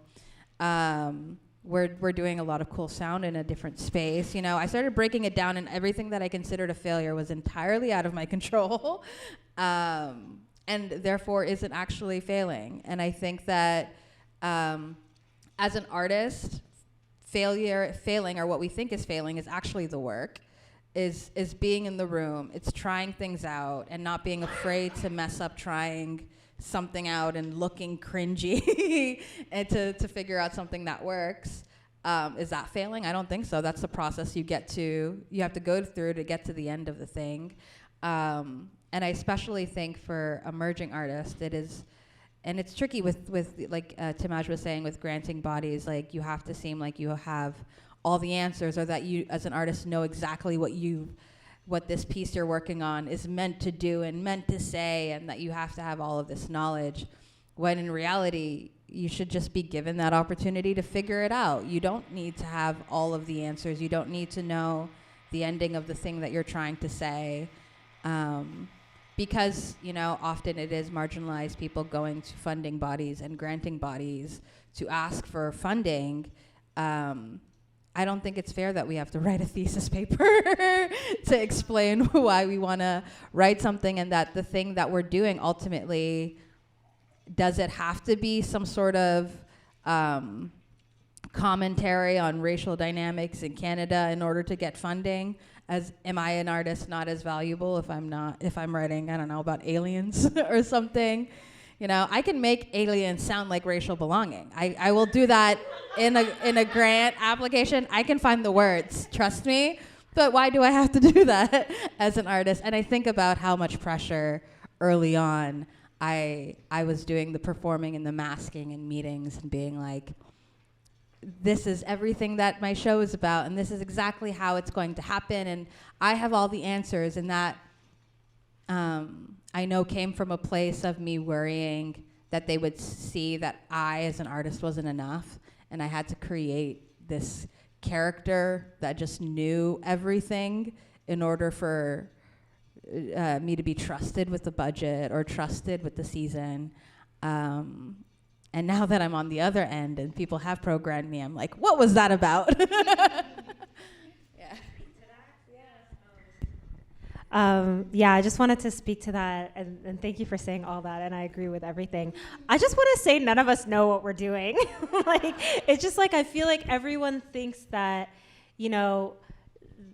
E: We're doing a lot of cool sound in a different space. You know, I started breaking it down, and everything that I considered a failure was entirely out of my control, and therefore isn't actually failing. And I think that as an artist, failing, or what we think is failing, is actually the work. Is being in the room. It's trying things out and not being afraid to mess up trying something out and looking cringy and to figure out something that works. Is that failing? I don't think so. That's the process you have to go through to get to the end of the thing. And I especially think for emerging artists, it is, and it's tricky with like Timaj was saying, with granting bodies, like you have to seem like you have all the answers, or that you as an artist know exactly what this piece you're working on is meant to do and meant to say, and that you have to have all of this knowledge. when in reality, you should just be given that opportunity to figure it out. You don't need to have all of the answers. You don't need to know the ending of the thing that you're trying to say. Because, often it is marginalized people going to funding bodies and granting bodies to ask for funding. I don't think it's fair that we have to write a thesis paper to explain why we want to write something, and that the thing that we're doing ultimately, does it have to be some sort of commentary on racial dynamics in Canada in order to get funding? Am I an artist not as valuable if I'm writing, I don't know, about aliens or something? I can make aliens sound like racial belonging. I will do that in a grant application. I can find the words, trust me. But why do I have to do that as an artist? And I think about how much pressure early on I was doing the performing and the masking in meetings and being like, this is everything that my show is about, and this is exactly how it's going to happen, and I have all the answers. And that I know came from a place of me worrying that they would see that I, as an artist, wasn't enough, and I had to create this character that just knew everything in order for me to be trusted with the budget or trusted with the season. And now that I'm on the other end and people have programmed me, I'm like, what was that about?
D: I just wanted to speak to that, and thank you for saying all that, and I agree with everything. I just want to say none of us know what we're doing. It's just I feel like everyone thinks that,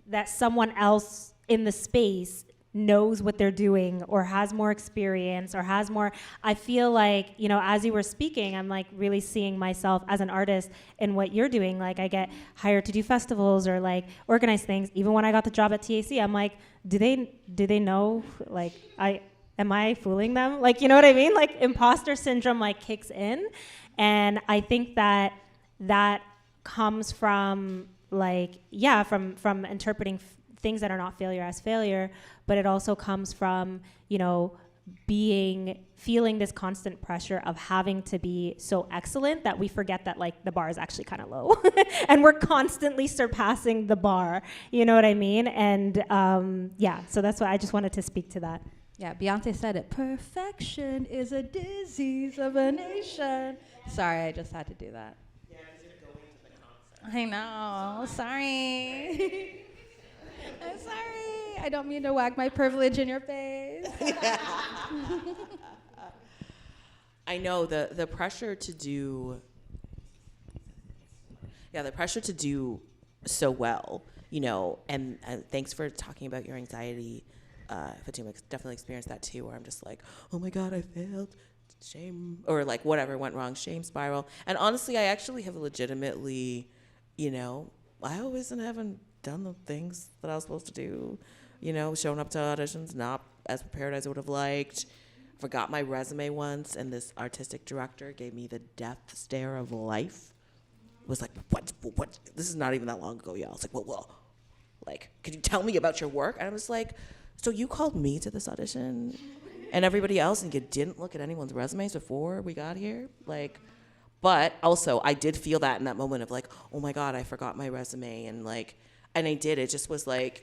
D: that someone else in the space knows what they're doing or has more experience or has more. I feel like, as you were speaking, I'm really seeing myself as an artist in what you're doing. I get hired to do festivals or organize things. Even when I got the job at TAC, I'm like, do they know? Am I fooling them? You know what I mean? Imposter syndrome kicks in. And I think that comes from from interpreting things that are not failure as failure, but it also comes from, feeling this constant pressure of having to be so excellent that we forget that the bar is actually kind of low and we're constantly surpassing the bar, you know what I mean? And so that's why I just wanted to speak to that.
E: Yeah, Beyonce said it, perfection is a disease of a nation. Sorry, I just had to do that. Yeah, because you're going to the concert. I know, sorry. I'm sorry. I don't mean to wag my privilege in your face.
A: I know the pressure to do. Yeah, the pressure to do so well, and thanks for talking about your anxiety. Fatuma definitely experienced that too, where I'm just like, oh my God, I failed. Shame, or whatever went wrong, shame spiral. And honestly, I actually have legitimately, I always haven't done the things that I was supposed to do, showing up to auditions not as prepared as I would have liked. Forgot my resume once, and this artistic director gave me the death stare of life. It was like, what? This is not even that long ago, y'all. I was like, well, could you tell me about your work? And I was like, so you called me to this audition and everybody else, and you didn't look at anyone's resumes before we got here? But also I did feel that in that moment of oh my God, I forgot my resume, and I did. It just was what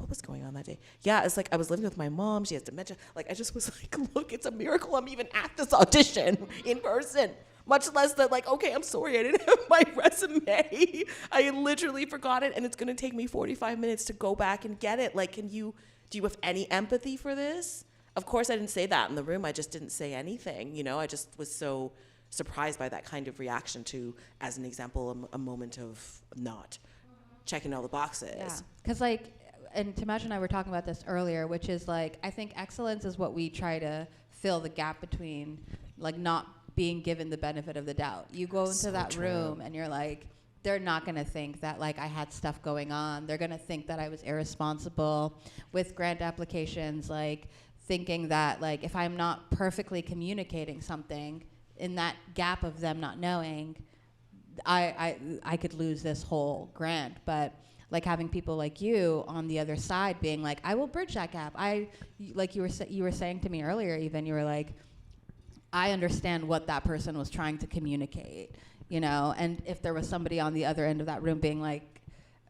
A: was going on that day? Yeah, it's I was living with my mom. She has dementia. I just was look, it's a miracle I'm even at this audition in person. Much less that okay, I'm sorry I didn't have my resume. I literally forgot it, and it's gonna take me 45 minutes to go back and get it. Do you have any empathy for this? Of course I didn't say that in the room. I just didn't say anything. I just was so surprised by that kind of reaction to, as an example, a moment of not checking all the boxes.
E: Yeah, because and Timaj and I were talking about this earlier, which is I think excellence is what we try to fill the gap between not being given the benefit of the doubt. You go into that room and you're they're not gonna think that I had stuff going on. They're gonna think that I was irresponsible with grant applications, thinking that if I'm not perfectly communicating something, in that gap of them not knowing, I could lose this whole grant. But having people like you on the other side being I will bridge that gap. You were saying to me earlier, even, you were I understand what that person was trying to communicate, you know, and if there was somebody on the other end of that room being like,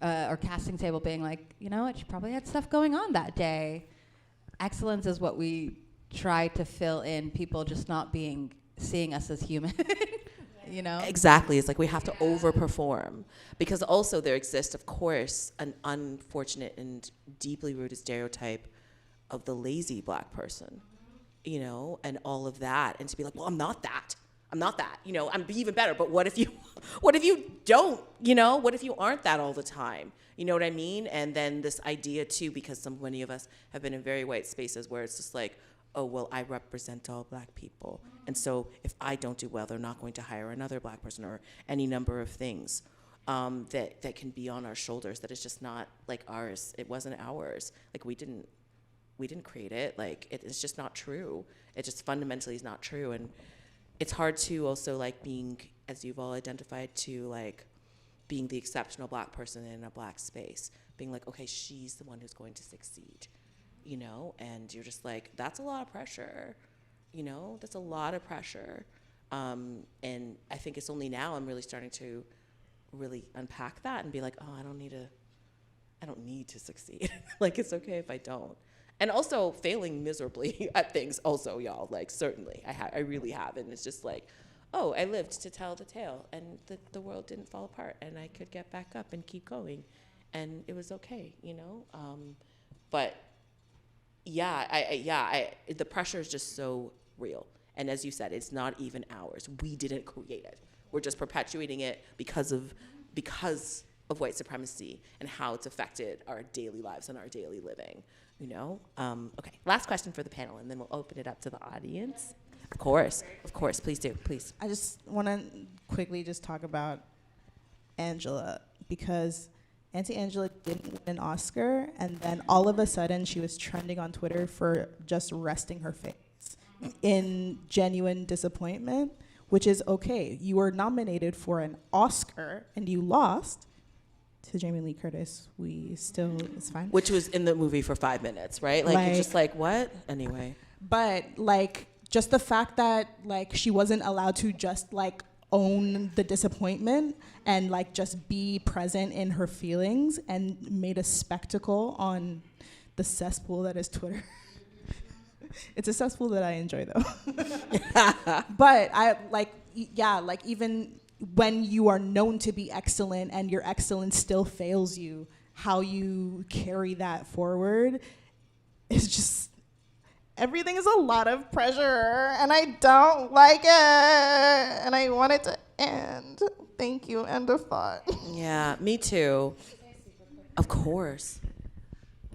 E: or casting table being like, you know what, she probably had stuff going on that day. Excellence is what we try to fill in, people just not seeing us as human, you know?
A: Exactly. It's like we have to overperform, because also there exists, of course, an unfortunate and deeply rooted stereotype of the lazy Black person, you know, and all of that. And to be like, well, I'm not that, you know, I'm even better. But what if you don't, you know, what if you aren't that all the time? You know what I mean? And then this idea too, because many of us have been in very white spaces where it's just like, oh, well, I represent all Black people. And so if I don't do well, they're not going to hire another Black person, or any number of things that can be on our shoulders that is just not like ours. It wasn't ours. Like we didn't create it. Like it's just not true. It just fundamentally is not true. And it's hard to also like being, as you've all identified, to like being the exceptional Black person in a Black space, being like, okay, she's the one who's going to succeed, you know? And you're just like, that's a lot of pressure, you know? That's a lot of pressure. And I think it's only now I'm really starting to really unpack that and be like, oh, I don't need to succeed. Like, it's okay if I don't. And also failing miserably at things also, y'all, like certainly I really have. And it's just like, oh, I lived to tell the tale, and the world didn't fall apart, and I could get back up and keep going, and it was okay, you know? But the pressure is just so real. And as you said, it's not even ours. We didn't create it. We're just perpetuating it because of white supremacy and how it's affected our daily lives and our daily living, you know? Okay, last question for the panel, and then we'll open it up to the audience. Of course, please do, please.
C: I just want to quickly just talk about Angela, because Auntie Angela didn't win an Oscar, and then all of a sudden she was trending on Twitter for just resting her face in genuine disappointment, which is okay. You were nominated for an Oscar and you lost to Jamie Lee Curtis. It's fine.
A: Which was in the movie for 5 minutes, right? Like you're just like, what? Anyway.
C: But like, just the fact that like she wasn't allowed to just like own the disappointment and like just be present in her feelings, and made a spectacle on the cesspool that is Twitter. It's a cesspool that I enjoy though. But I like, even when you are known to be excellent and your excellence still fails you, how you carry that forward is just, everything is a lot of pressure, and I don't like it, and I want it to end. Thank you, end of thought.
A: Yeah, me too. Of course.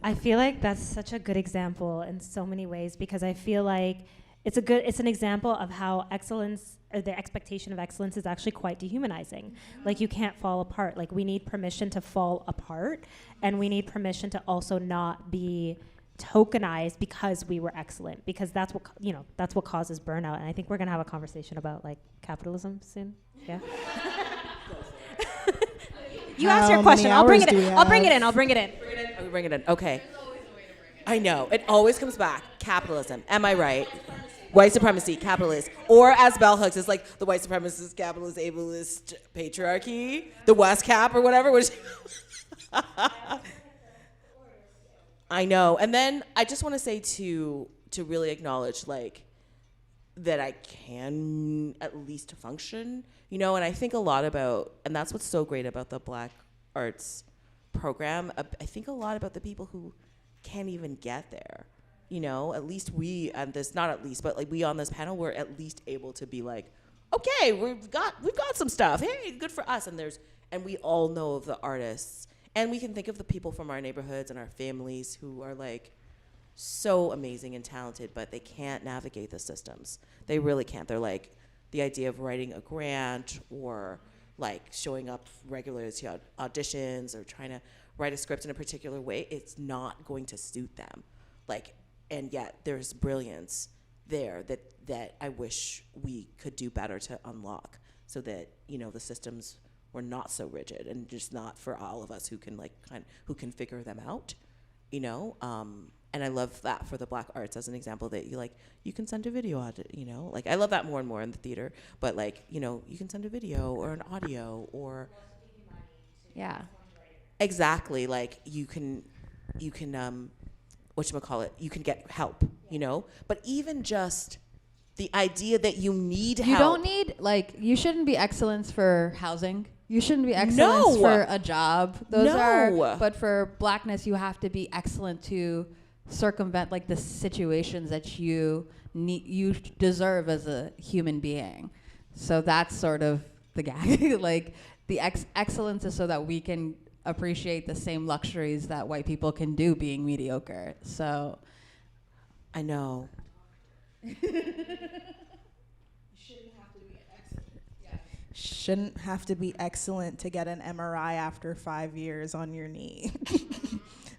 D: I feel like that's such a good example in so many ways, because I feel like it's an example of how excellence, or the expectation of excellence, is actually quite dehumanizing. Like, you can't fall apart. Like, we need permission to fall apart, and we need permission to also not be tokenized because we were excellent, because that's what causes burnout. And I think we're gonna have a conversation about like capitalism soon. Yeah. You asked your question. I'll bring it in. I'll bring it in.
A: We bring it in. Okay. I know. It always comes back. Capitalism. Am I right? White supremacy, capitalist. Or as bell hooks, it's like the white supremacist, capitalist, ableist patriarchy, the West Cap or whatever. Which I know. And then I just want to say to really acknowledge like that I can at least function, you know, and I think a lot about, and that's what's so great about the Black Arts program. I think a lot about the people who can't even get there, you know. At least we, and this, not at least, but like we on this panel, we're at least able to be like, okay, we've got some stuff. Hey, good for us. And we all know of the artists, and we can think of the people from our neighborhoods and our families who are like so amazing and talented, but they can't navigate the systems. They really can't. They're like, the idea of writing a grant or like showing up regularly to auditions or trying to write a script in a particular way, it's not going to suit them. Like, and yet there's brilliance there that I wish we could do better to unlock, so that, you know, the systems were not so rigid, and just not for all of us who can like who can figure them out. you know. And I love that for the Black arts as an example that you can send a video out, you know. Like I love that more and more in the theater, but like, you know, you can send a video or an audio or
E: Yeah.
A: exactly, like you can whatchamacallit, you can get help, you know. But even just the idea that you need help.
E: You don't need, like, you shouldn't be excellence for housing. You shouldn't be excellence for a job. Those are, but for Blackness, you have to be excellent to circumvent like the situations that you deserve as a human being. So that's sort of the gag. Like the excellence is so that we can appreciate the same luxuries that white people can do being mediocre. So
A: I know.
C: Shouldn't have to be excellent to get an MRI after 5 years on your knee.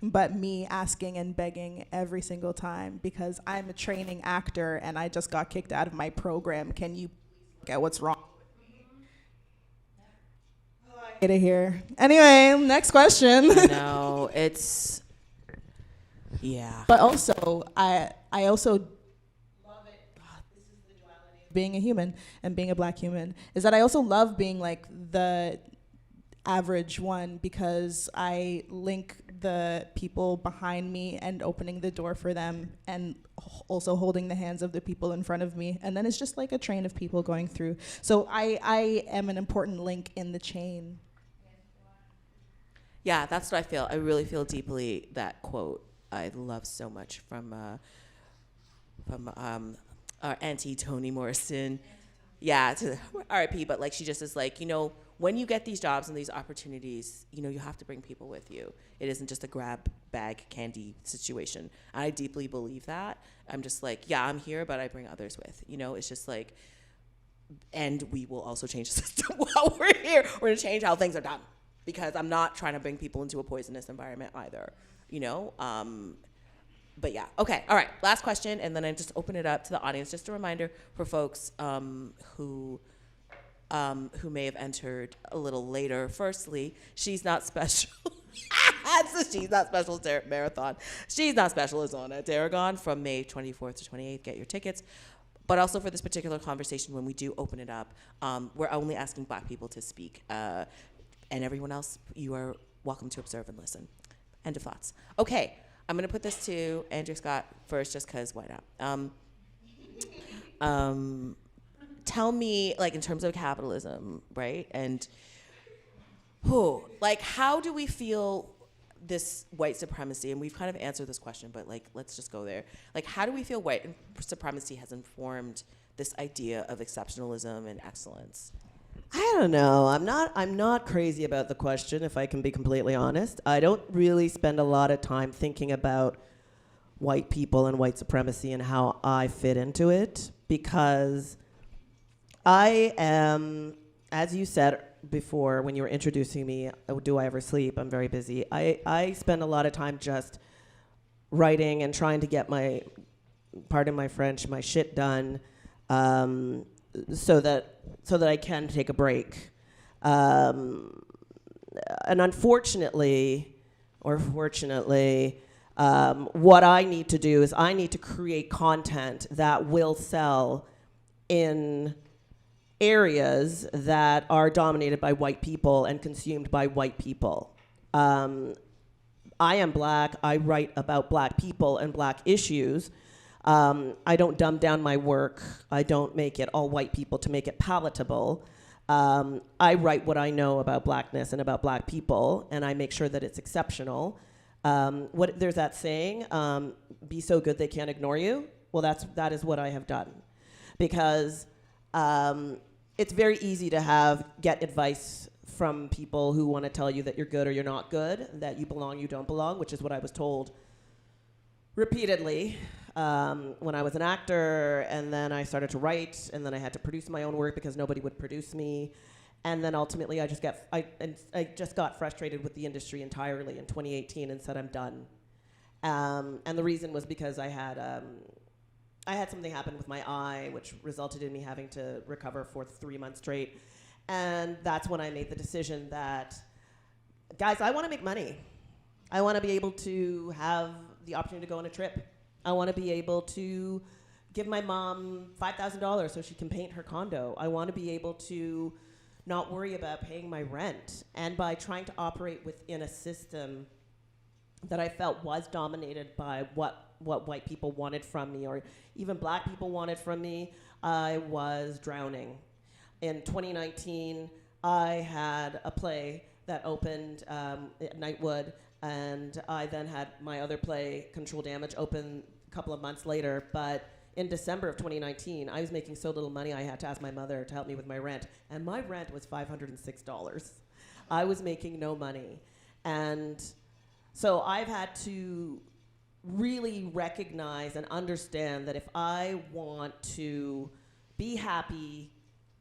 C: But me asking and begging every single time because I'm a training actor and I just got kicked out of my program. Can you get what's wrong with me? Oh, I get it here. Anyway, next question.
A: No, it's yeah.
C: But also, I also love it. God, this is the duality of being a human and being a Black human. Is that I also love being like the average one because I link the people behind me and opening the door for them and also holding the hands of the people in front of me. And then it's just like a train of people going through. So I am an important link in the chain.
A: Yeah, that's what I feel. I really feel deeply that quote. I love so much from our auntie Toni Morrison. Yeah, to RIP, but like she just is like, you know, when you get these jobs and these opportunities, you know, you have to bring people with you. It isn't just a grab bag candy situation. I deeply believe that. I'm just like, yeah, I'm here, but I bring others with. You know, it's just like, and we will also change the system while we're here. We're gonna change how things are done because I'm not trying to bring people into a poisonous environment either. You know, but yeah, okay, all right. Last question, and then I just open it up to the audience. Just a reminder for folks who may have entered a little later. Firstly, She's Not Special. It's the She's Not Special Marathon. She's Not Special is on at Tarragon from May 24th to 28th. Get your tickets. But also for this particular conversation, when we do open it up, we're only asking Black people to speak. And everyone else, you are welcome to observe and listen. End of thoughts. Okay, I'm going to put this to Andrea Scott first, just because why not? Tell me, like, in terms of capitalism, right? And like, how do we feel this white supremacy? And we've kind of answered this question, but like, let's just go there. Like, how do we feel white supremacy has informed this idea of exceptionalism and excellence?
F: I don't know. I'm not crazy about the question, if I can be completely honest. I don't really spend a lot of time thinking about white people and white supremacy and how I fit into it because I am, as you said before when you were introducing me, do I ever sleep? I'm very busy. I spend a lot of time just writing and trying to get pardon my French, my shit done. So that I can take a break. And unfortunately, or fortunately, what I need to do is I need to create content that will sell in areas that are dominated by white people and consumed by white people. I am Black. I write about Black people and Black issues. I don't dumb down my work. I don't make it all white people to make it palatable. I write what I know about Blackness and about Black people, and I make sure that it's exceptional. There's that saying, be so good they can't ignore you. Well, that is what I have done. Because it's very easy to get advice from people who want to tell you that you're good or you're not good, that you belong, you don't belong, which is what I was told repeatedly when I was an actor, and then I started to write, and then I had to produce my own work because nobody would produce me. And then ultimately I just got frustrated with the industry entirely in 2018 and said I'm done. And the reason was because I had something happen with my eye, which resulted in me having to recover for 3 months straight. And that's when I made the decision that, guys, I want to make money. I want to be able to have the opportunity to go on a trip. I want to be able to give my mom $5,000 so she can paint her condo. I want to be able to not worry about paying my rent. And by trying to operate within a system that I felt was dominated by what white people wanted from me, or even black people wanted from me, I was drowning. In 2019, I had a play that opened at Nightwood, and I then had my other play, Control Damage, open a couple of months later. But in December of 2019, I was making so little money, I had to ask my mother to help me with my rent. And my rent was $506. I was making no money. And so I've had to really recognize and understand that if I want to be happy,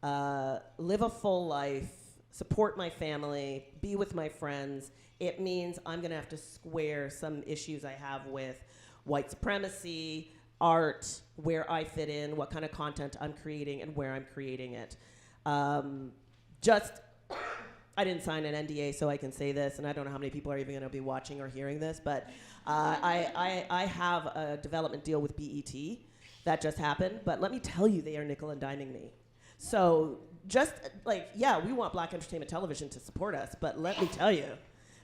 F: live a full life, support my family, be with my friends, it means I'm going to have to square some issues I have with white supremacy, art, where I fit in, what kind of content I'm creating, and where I'm creating it. I didn't sign an NDA, so I can say this, and I don't know how many people are even going to be watching or hearing this, but I have a development deal with BET that just happened, but let me tell you, they are nickel and diming me. So just like, yeah, we want Black Entertainment Television to support us, but let me tell you,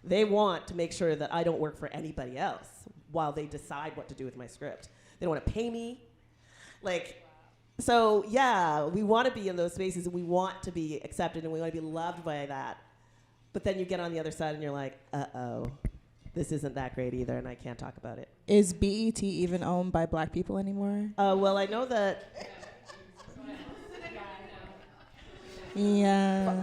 F: they want to make sure that I don't work for anybody else while they decide what to do with my script. They don't want to pay me. So yeah, we want to be in those spaces, and we want to be accepted, and we want to be loved by that. But then you get on the other side and you're like, uh-oh, this isn't that great either, and I can't talk about it.
C: Is BET even owned by black people anymore?
F: Well, I know that...
C: Yeah.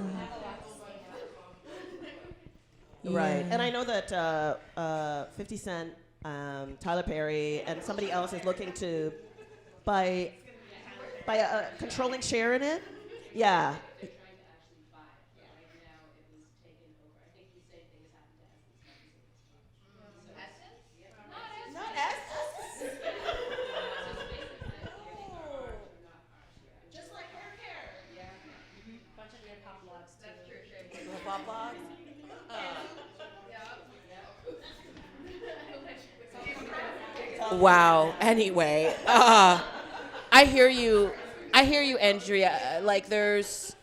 F: Right, and I know that 50 Cent, Tyler Perry, and somebody else is looking to buy a controlling share in it. Yeah. Not Essence. Just like hair care.
B: Bunch of weird pop blogs too.
F: That's true. Little pop blogs.
A: Wow. Anyway, I hear you, Andrea. Like, there's,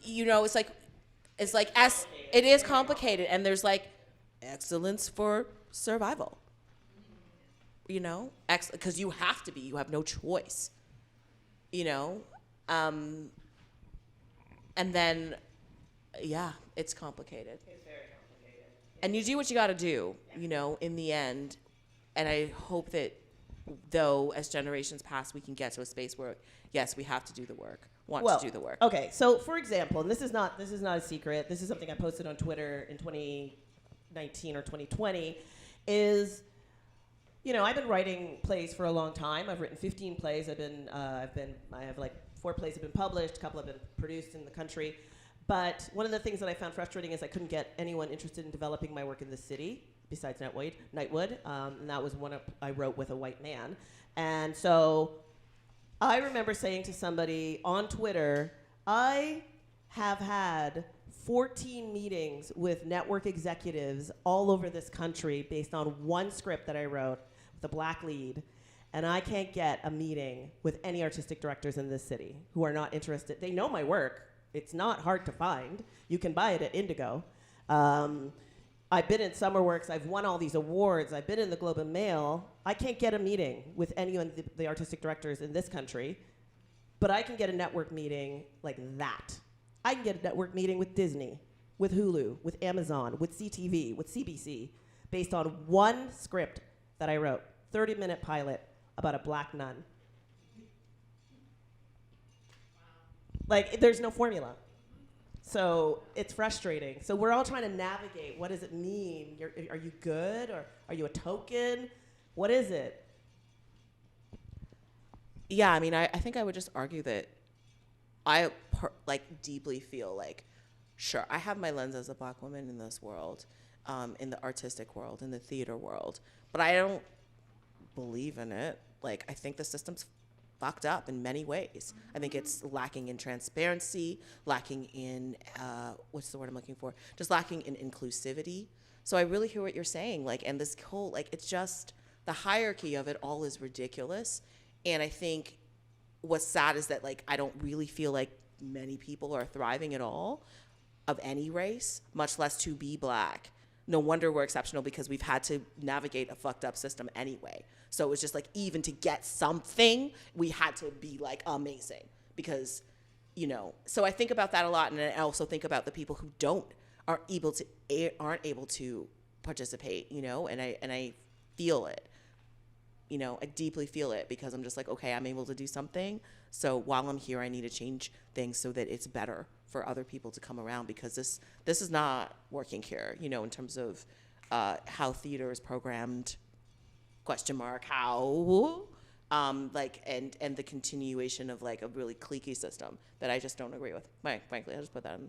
A: it's like it is complicated, and there's like excellence for survival. Because you have to be. You have no choice. And then, yeah, it's complicated.
F: It's very complicated.
A: And you do what you got to do, in the end. And I hope that, though, as generations pass, we can get to a space where, yes, we have to do the work, to do the work.
F: Okay, so for example, and this is not a secret. This is something I posted on Twitter in 2019 or 2020. Is, I've been writing plays for a long time. I've written 15 plays. I have like 4 plays have been published. A couple have been produced in the country. But one of the things that I found frustrating is I couldn't get anyone interested in developing my work in the city, besides Nightwood, and that was one I wrote with a white man. And so I remember saying to somebody on Twitter, I have had 14 meetings with network executives all over this country based on one script that I wrote with a black lead, and I can't get a meeting with any artistic directors in this city who are not interested. They know my work. It's not hard to find. You can buy it at Indigo. I've been in SummerWorks. I've won all these awards. I've been in the Globe and Mail. I can't get a meeting with any of the artistic directors in this country, but I can get a network meeting like that. I can get a network meeting with Disney, with Hulu, with Amazon, with CTV, with CBC, based on one script that I wrote, 30-minute pilot about a black nun. Like, there's no formula. So it's frustrating. So we're all trying to navigate. What does it mean? Are you good, or are you a token? What is it?
A: Yeah, I mean, I think I would just argue that I deeply feel like, sure, I have my lens as a black woman in this world, in the artistic world, in the theater world, but I don't believe in it. Like, I think the system's fucked up in many ways. I think it's lacking in transparency, lacking in, what's the word I'm looking for? Just lacking in inclusivity. So I really hear what you're saying, like, and this whole, like, it's just, the hierarchy of it all is ridiculous. And I think what's sad is that, like, I don't really feel like many people are thriving at all of any race, much less to be Black. No wonder we're exceptional, because we've had to navigate a fucked up system anyway. So it's just like, even to get something, we had to be like amazing, because, you know, so I think about that a lot. And I also think about the people who aren't able to participate, you know, and I feel it, you know, I deeply feel it, because I'm just like, okay, I'm able to do something. So while I'm here, I need to change things so that it's better for other people to come around, because this is not working here, you know, in terms of how theater is programmed, how, like, and the continuation of like a really cliquey system that I just don't agree with. Frankly, I'll just put that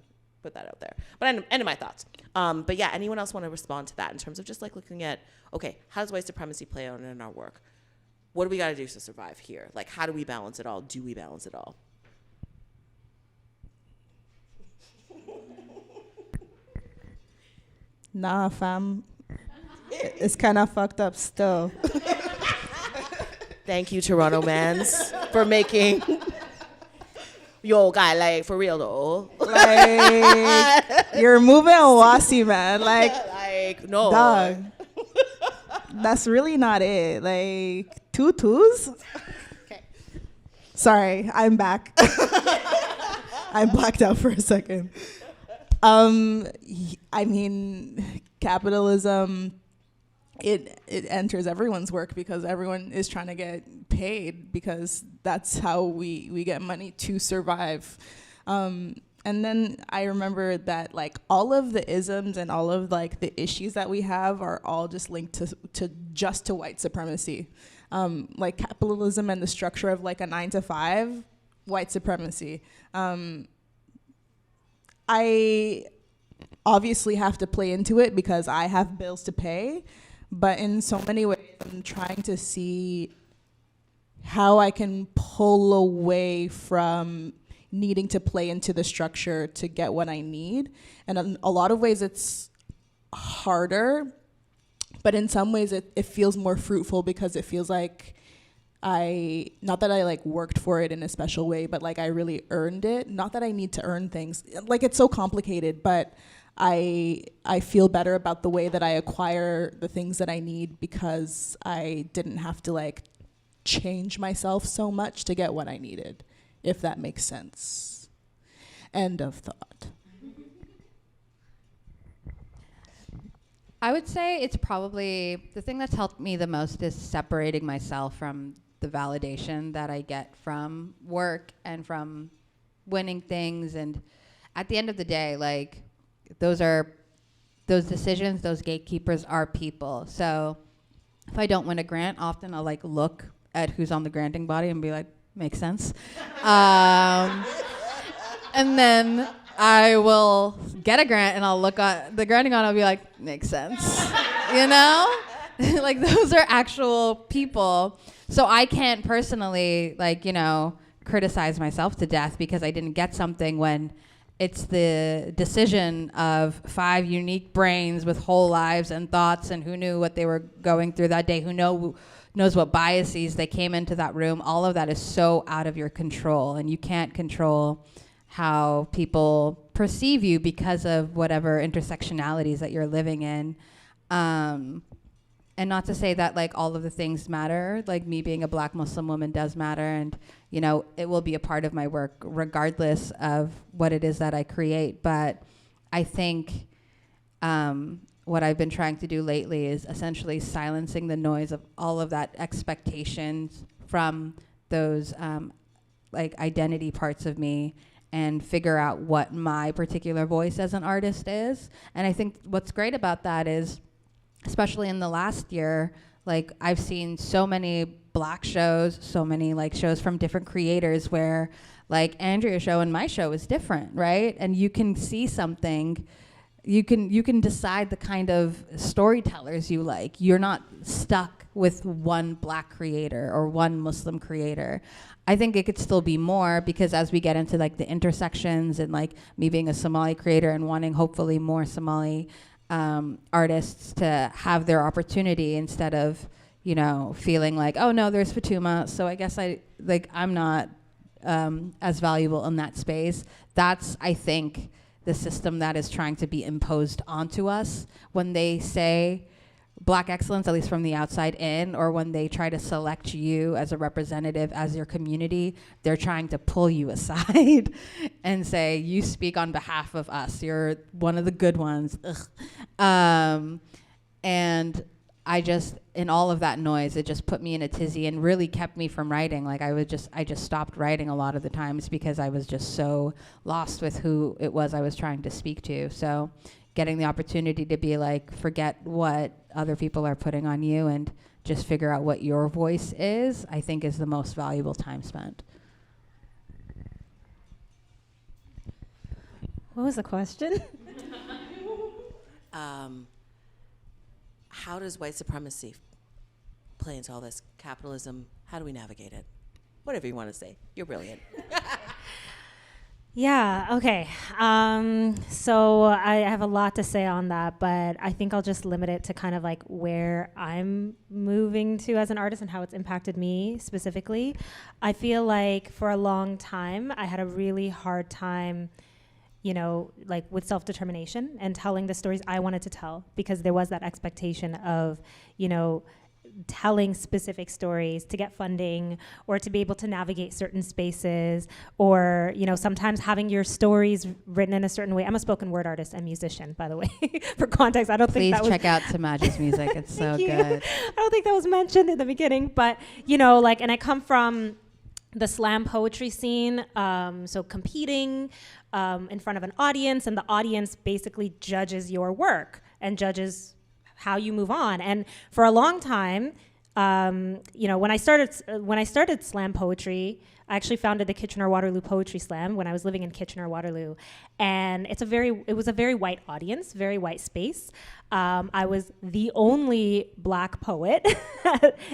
A: out there. But end of my thoughts. But yeah, anyone else want to respond to that in terms of just like looking at, okay, how does white supremacy play out in our work? What do we got to do to survive here? Like, how do we balance it all? Do we balance it all?
C: Nah, fam. It's kind of fucked up still.
A: Thank you, Toronto mans, for making yo guy, like, for real though.
C: Like, you're moving Owasi, man.
A: Like no.
C: Dog. That's really not it. Like, tutus?
A: Okay.
C: Sorry, I'm back. I blacked out for a second. I mean, capitalism, it enters everyone's work, because everyone is trying to get paid, because that's how we get money to survive. And then I remember that, like, all of the isms and all of like the issues that we have are all just linked to white supremacy. Like capitalism and the structure of like a 9-to-5, white supremacy. I obviously have to play into it because I have bills to pay, but in so many ways I'm trying to see how I can pull away from needing to play into the structure to get what I need. And in a lot of ways it's harder, but in some ways it feels more fruitful, because it feels like not that I like worked for it in a special way, but like I really earned it. Not that I need to earn things. Like, it's so complicated, but I feel better about the way that I acquire the things that I need, because I didn't have to like change myself so much to get what I needed, if that makes sense. End of thought.
E: I would say it's probably the thing that's helped me the most is separating myself from the validation that I get from work and from winning things. And at the end of the day, like, those decisions, those gatekeepers are people. So if I don't win a grant, often I'll like look at who's on the granting body and be like, makes sense. And then I will get a grant and I'll look at the granting on, I'll be like, makes sense. You know? Like, those are actual people. So I can't personally, like, you know, criticize myself to death because I didn't get something, when it's the decision of 5 unique brains with whole lives and thoughts, and who knew what they were going through that day, who knows what biases they came into that room. All of that is so out of your control, and you can't control how people perceive you because of whatever intersectionalities that you're living in. And not to say that like all of the things matter, like me being a Black Muslim woman does matter, and you know, it will be a part of my work regardless of what it is that I create. But I think what I've been trying to do lately is essentially silencing the noise of all of that expectations from those like identity parts of me, and figure out what my particular voice as an artist is. And I think what's great about that is, especially in the last year, like, I've seen so many Black shows, so many like shows from different creators where like Andrea's show and my show is different, right? And you can see something, you can decide the kind of storytellers you like. You're not stuck with one Black creator or one Muslim creator. I think it could still be more, because as we get into like the intersections and like me being a Somali creator and wanting hopefully more Somali artists to have their opportunity, instead of, you know, feeling like, oh no, there's Fatuma, so I guess I'm not as valuable in that space. That's, I think, the system that is trying to be imposed onto us when they say Black excellence, at least from the outside in, or when they try to select you as a representative, as your community, they're trying to pull you aside and say, you speak on behalf of us. You're one of the good ones. And I just, in all of that noise, it just put me in a tizzy and really kept me from writing. Like I just stopped writing a lot of the times because I was just so lost with who it was I was trying to speak to. So getting the opportunity to be like, forget what other people are putting on you and just figure out what your voice is, I think is the most valuable time spent.
D: What was the question?
A: How does white supremacy play into all this? Capitalism, how do we navigate it? Whatever you want to say. You're brilliant.
D: Yeah, okay. So I have a lot to say on that, but I think I'll just limit it to kind of like where I'm moving to as an artist and how it's impacted me specifically. I feel like for a long time, I had a really hard time, you know, like with self-determination and telling the stories I wanted to tell, because there was that expectation of, you know, telling specific stories to get funding or to be able to navigate certain spaces, or, you know, sometimes having your stories written in a certain way. I'm a spoken word artist and musician, by the way. For context, I don't think that was...
E: Please check out Timaj's music. It's so good.
D: I don't think that was mentioned in the beginning, but, you know, like, and I come from the slam poetry scene, so competing in front of an audience, and the audience basically judges your work and judges how you move on. And for a long time, you know, when I started slam poetry, I actually founded the Kitchener-Waterloo Poetry Slam when I was living in Kitchener-Waterloo, and it was a very white audience, very white space. I was the only Black poet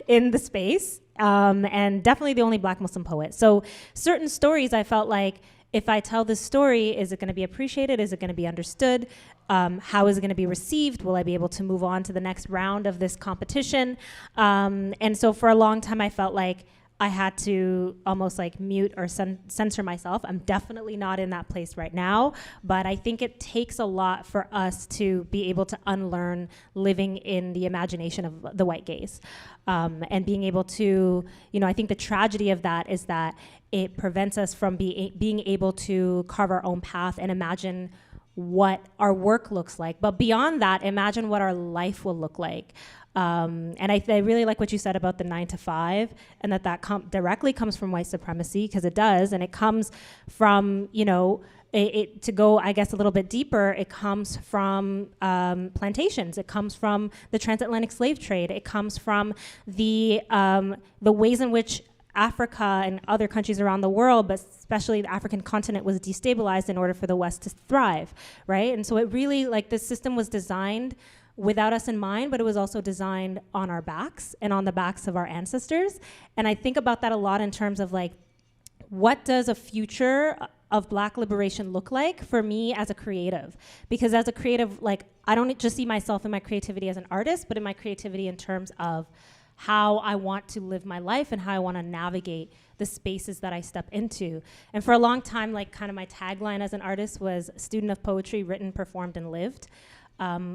D: in the space, and definitely the only Black Muslim poet. So certain stories, I felt like, if I tell this story, is it going to be appreciated? Is it going to be understood? How is it going to be received? Will I be able to move on to the next round of this competition? And so for a long time, I felt like I had to almost like mute or censor myself. I'm definitely not in that place right now, but I think it takes a lot for us to be able to unlearn living in the imagination of the white gaze. And being able to, you know, I think the tragedy of that is that it prevents us from being able to carve our own path and imagine what our work looks like. But beyond that, imagine what our life will look like. And I really like what you said about the 9 to 5, and that directly comes from white supremacy, because it does, and it comes from, you know, to go, I guess, a little bit deeper, it comes from plantations. It comes from the transatlantic slave trade. It comes from the ways in which Africa and other countries around the world, but especially the African continent, was destabilized in order for the West to thrive, right? And so it really, like, this system was designed without us in mind, but it was also designed on our backs and on the backs of our ancestors. And I think about that a lot in terms of, like, what does a future of Black liberation look like for me as a creative? Because as a creative, like, I don't just see myself in my creativity as an artist, but in my creativity in terms of how I want to live my life and how I want to navigate the spaces that I step into. And for a long time, like, kind of my tagline as an artist was student of poetry, written, performed, and lived.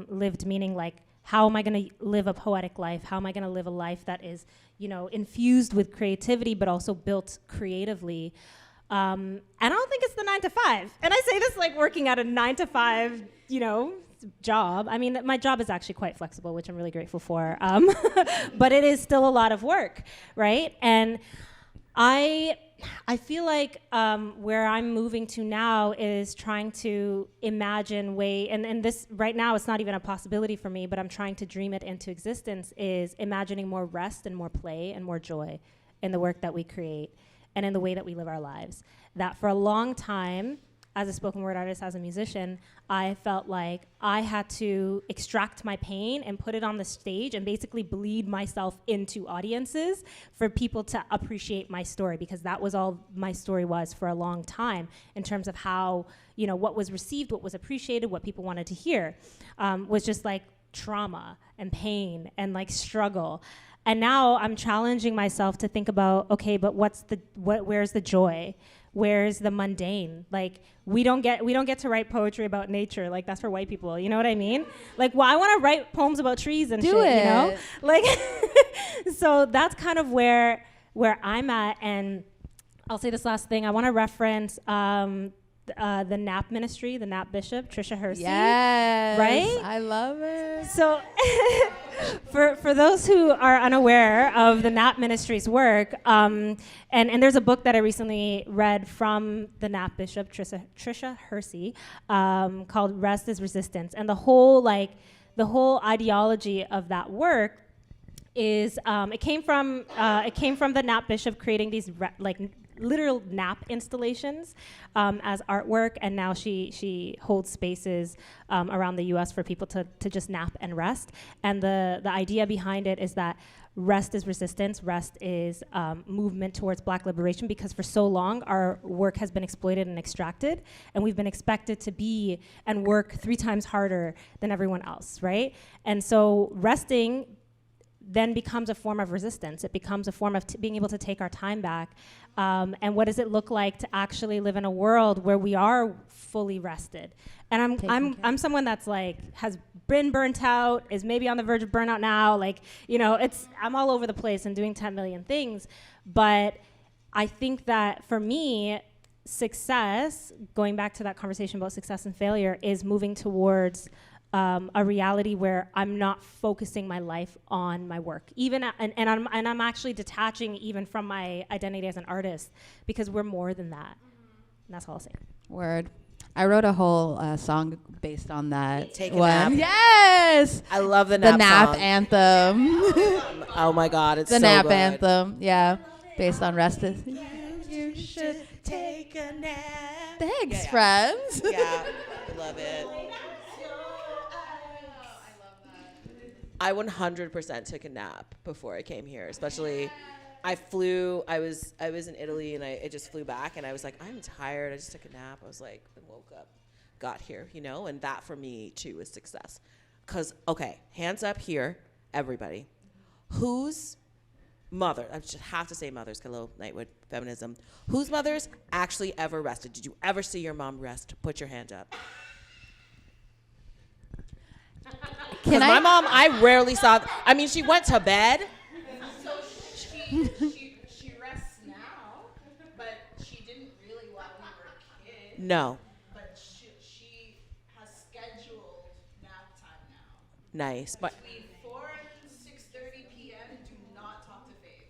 D: Lived meaning, like, how am I going to live a poetic life? How am I going to live a life that is, you know, infused with creativity, but also built creatively? And I don't think it's the 9 to 5. And I say this like working at a 9 to 5, you know, job. I mean, my job is actually quite flexible, which I'm really grateful for. But it is still a lot of work, right? And I feel like where I'm moving to now is trying to imagine and this right now it's not even a possibility for me, but I'm trying to dream it into existence, is imagining more rest and more play and more joy in the work that we create and in the way that we live our lives. That for a long time, as a spoken word artist, as a musician, I felt like I had to extract my pain and put it on the stage and basically bleed myself into audiences for people to appreciate my story, because that was all my story was for a long time in terms of how, what was received, what was appreciated, what people wanted to hear, was just like trauma and pain and like struggle. And now I'm challenging myself to think about, okay, but where's the joy? Where's the mundane? Like, we don't get to write poetry about nature. Like, that's for white people. You know what I mean? Like, well, I want to write poems about trees and shit. Like, so that's kind of where I'm at. And I'll say this last thing. I want to reference the NAP ministry, the NAP bishop, Trisha Hersey.
E: Yes,
D: right?
E: I love it.
D: So, for those who are unaware of the NAP ministry's work, and there's a book that I recently read from the NAP bishop, Trisha Hersey, called "Rest is Resistance," and the whole ideology of that work is it came from the NAP bishop creating these literal nap installations as artwork, and now she holds spaces around the U.S. for people to just nap and rest. And the idea behind it is that rest is resistance, rest is movement towards Black liberation, because for so long our work has been exploited and extracted, and we've been expected to be and work 3 times harder than everyone else, right? And so resting then becomes a form of resistance. It becomes a form of being able to take our time back. And what does it look like to actually live in a world where we are fully rested? And I'm someone that's like has been burnt out, is maybe on the verge of burnout now. Like, I'm all over the place and doing 10 million things. But I think that for me, success, going back to that conversation about success and failure, is moving towards a reality where I'm not focusing my life on my work, and I'm actually detaching even from my identity as an artist, because we're more than that. And that's all I'll say.
E: Word. I wrote a whole song based on that.
F: Take a
E: one.
F: nap.
E: Yes.
F: I love the nap song.
E: Anthem.
F: Oh my God, it's
E: the
F: so
E: nap
F: good.
E: anthem. Yeah, based on Rest is.
F: You should take a nap.
E: Thanks, friends.
F: Yeah, I love it. I 100% took a nap before I came here, especially I was in Italy and I just flew back and I was like, I'm tired. I just took a nap. I was like, I woke up, got here, and that for me too is success. Cause okay, hands up here, everybody. Whose mother, I just have to say mothers, hello, Nightwood, feminism. Whose mothers actually ever rested? Did you ever see your mom rest? Put your hand up. Because my mom, I rarely saw. I mean, she went to bed.
C: So she rests now, but she didn't really while we were kids.
F: No.
C: But she has scheduled nap time now.
F: Nice, but
C: Between 4 and 6:30 p.m. Do not talk to Faith.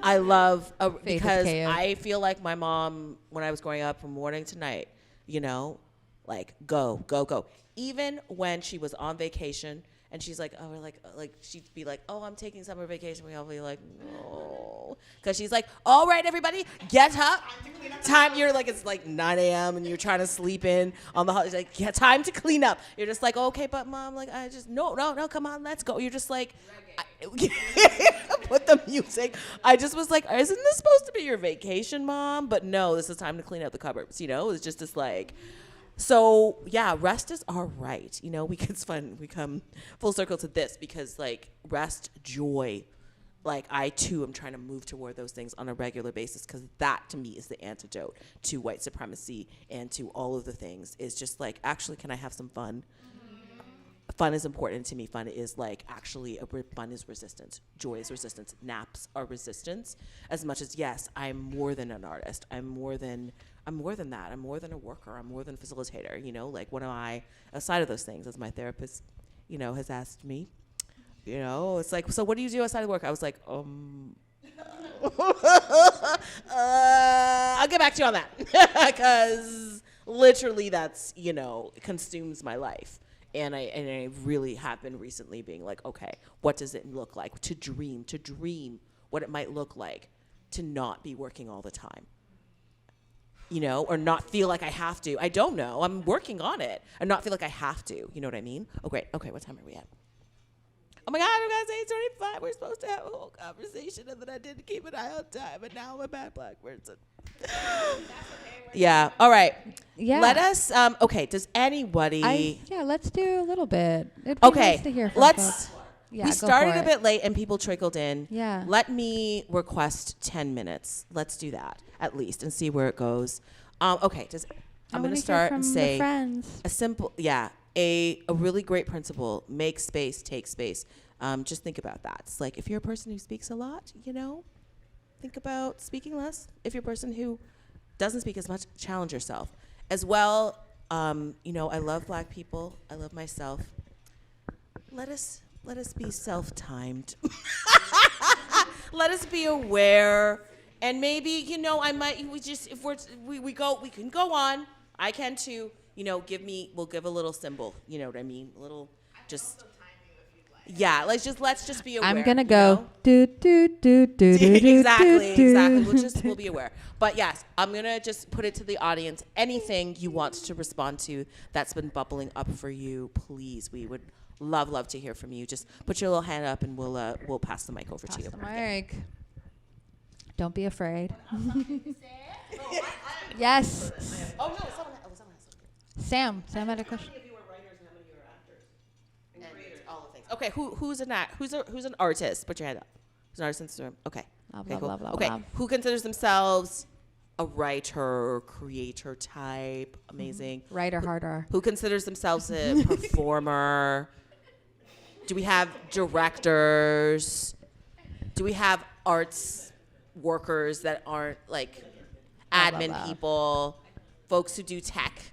F: I love
E: Faith
F: because
E: is KO.
F: I feel like my mom, when I was growing up, from morning to night, like go. Even when she was on vacation and she's like, oh, like she'd be like, oh, I'm taking summer vacation. We all be like, no, because she's like, all right, everybody, get up. Time. You're like, it's like 9 a.m. and you're trying to sleep in on the holidays. Like, yeah, time to clean up. You're just like, okay, but mom, like, I just no, come on, let's go. You're just like, put the music. I just was like, isn't this supposed to be your vacation, mom? But no, this is time to clean up the cupboards. It's just this like. So yeah, rest is our right. It's fun. We come full circle to this because like rest, joy, like I too am trying to move toward those things on a regular basis, because that to me is the antidote to white supremacy and to all of the things. Is just like, actually, can I have some fun? Fun is important to me. Fun is like actually fun is resistance. Joy is resistance. Naps are resistance. As much as yes, I'm more than an artist. I'm more than that. I'm more than a worker. I'm more than a facilitator. Like what am I outside of those things? As my therapist, has asked me. It's like, so what do you do outside of work? I was like, I'll get back to you on that, because literally that's consumes my life. And I really have been recently being like, okay, what does it look like to dream what it might look like to not be working all the time?
A: or not feel like I have to. I don't know. I'm working on it. And not feel like I have to. You know what I mean? Oh, great. Okay, what time are we at? Oh my God, I'm gonna say 8:25. We're supposed to have a whole conversation, and then I didn't keep an eye on time, and now I'm a bad black person. Yeah. All right.
E: Yeah.
A: Let us. Okay. Does anybody?
E: Let's do a little bit. It'd be
A: Okay.
E: nice to hear from
A: Let's.
E: folks. Yeah,
A: We
E: go
A: started
E: for
A: a
E: it.
A: bit late, and people trickled in.
E: Yeah.
A: Let me request 10 minutes. Let's do that at least, and see where it goes. Okay. I'm
E: wanna
A: gonna
E: hear
A: start
E: from
A: and
E: the
A: say
E: friends.
A: a simple. Yeah. A really great principle: make space, take space. Just think about that. It's like if you're a person who speaks a lot, think about speaking less. If you're a person who doesn't speak as much, challenge yourself. As well, I love black people. I love myself. Let us be self-timed. Let us be aware. And maybe, we can go on. I can too. We'll give a little symbol. You know what I mean? A little, just. Yeah, let's just be aware.
E: I'm gonna go do do do do do do.
A: Exactly. We'll be aware. But yes, I'm gonna just put it to the audience. Anything you want to respond to that's been bubbling up for you, please. We would love to hear from you. Just put your little hand up, and we'll pass the mic over to you.
E: The mic. Don't be afraid. Yes.
A: Oh no, someone has.
E: Sam had a question.
A: All the things. Okay, who's an artist? Put your hand up. Who's an artist in this room? Okay.
E: Blah,
A: Okay,
E: blah,
A: cool.
E: blah, blah,
A: Okay,
E: blah.
A: who considers themselves a writer, creator type? Amazing.
E: Writer harder.
A: Who considers themselves a performer? Do we have directors? Do we have arts workers that aren't like
E: Blah, blah,
A: admin
E: blah.
A: people? Folks who do tech?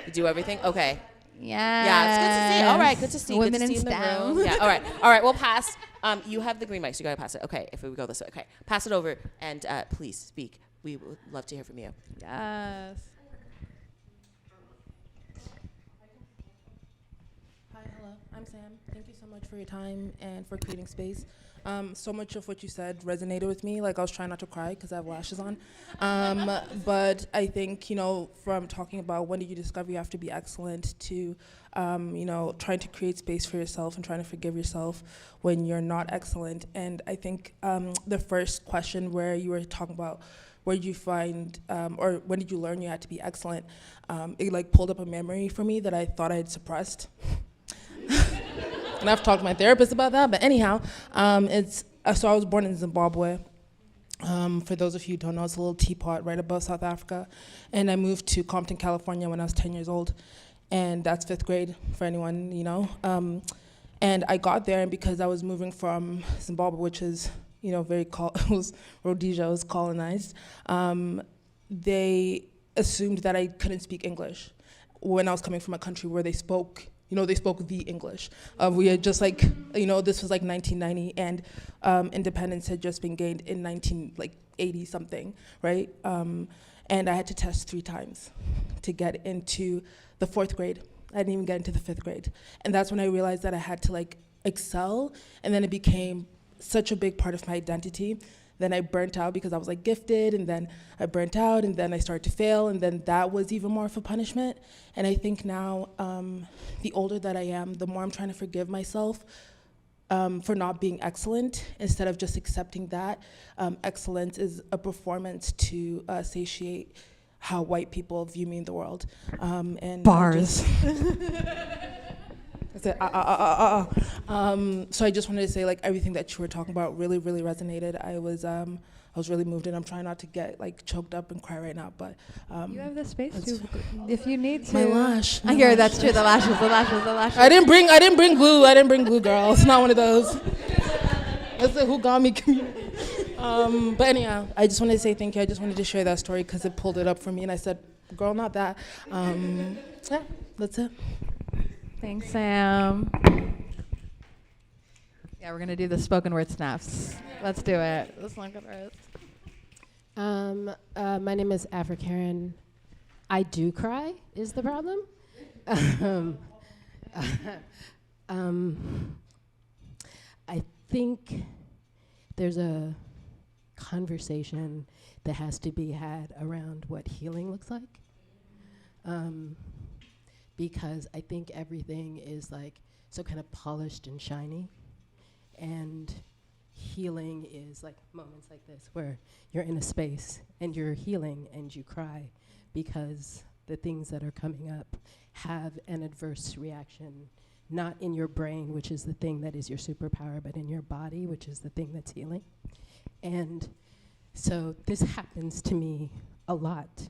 A: You do everything? Okay.
E: Yeah.
A: Yeah, it's good to see. All right, good to see.
E: Women
A: good to
E: in
A: see in the
E: STEM.
A: room. Yeah. All right. We'll pass. You have the green mic, so you gotta pass it. Okay. If we go this way, okay. Pass it over, and please speak. We would love to hear from you.
E: Yes.
B: Hi, hello. I'm Sam. Thank you so much for your time and for creating space. So much of what you said resonated with me. Like I was trying not to cry because I have lashes on. But I think, from talking about when did you discover you have to be excellent to, trying to create space for yourself and trying to forgive yourself when you're not excellent. And I think the first question where you were talking about where did you find, or when did you learn you had to be excellent, it pulled up a memory for me that I thought I had suppressed. And I've talked to my therapist about that, but anyhow, so I was born in Zimbabwe. For those of you who don't know, it's a little teapot right above South Africa. And I moved to Compton, California when I was 10 years old. And that's 5th grade for anyone, And I got there, and because I was moving from Zimbabwe, which is, Rhodesia was colonized, they assumed that I couldn't speak English when I was coming from a country where they spoke the English. We had just this was 1990, and independence had just been gained in 1980 something, right? And I had to test 3 times to get into the 4th grade. I didn't even get into the 5th grade. And that's when I realized that I had to excel, and then it became such a big part of my identity. Then I burnt out because I was gifted, and then I burnt out, and then I started to fail, and then that was even more of a punishment. And I think now, the older that I am, the more I'm trying to forgive myself for not being excellent, instead of just accepting that. Excellence is a performance to satiate how white people view me in the world. And
E: Bars.
B: I said, So I just wanted to say, everything that you were talking about really, really resonated. I was really moved, and I'm trying not to get choked up and cry right now. But
E: You have the space to, if you need to.
B: my lash.
E: I hear that's true. The lashes.
B: I didn't bring glue, girl. It's not one of those. That's the who got me community. But anyhow, I just wanted to say thank you. I just wanted to share that story because it pulled it up for me, and I said, girl, not that. Yeah, that's it.
E: Thanks, Sam. Yeah, we're gonna do the spoken word snaps. Let's do it. Let's look at this.
G: My name is Averageness. I do cry is the problem. I think there's a conversation that has to be had around what healing looks like. Because I think everything is like so kind of polished and shiny, and healing is like moments like this where you're in a space and you're healing and you cry because the things that are coming up have an adverse reaction, not in your brain, which is the thing that is your superpower, but in your body, which is the thing that's healing. And so this happens to me a lot.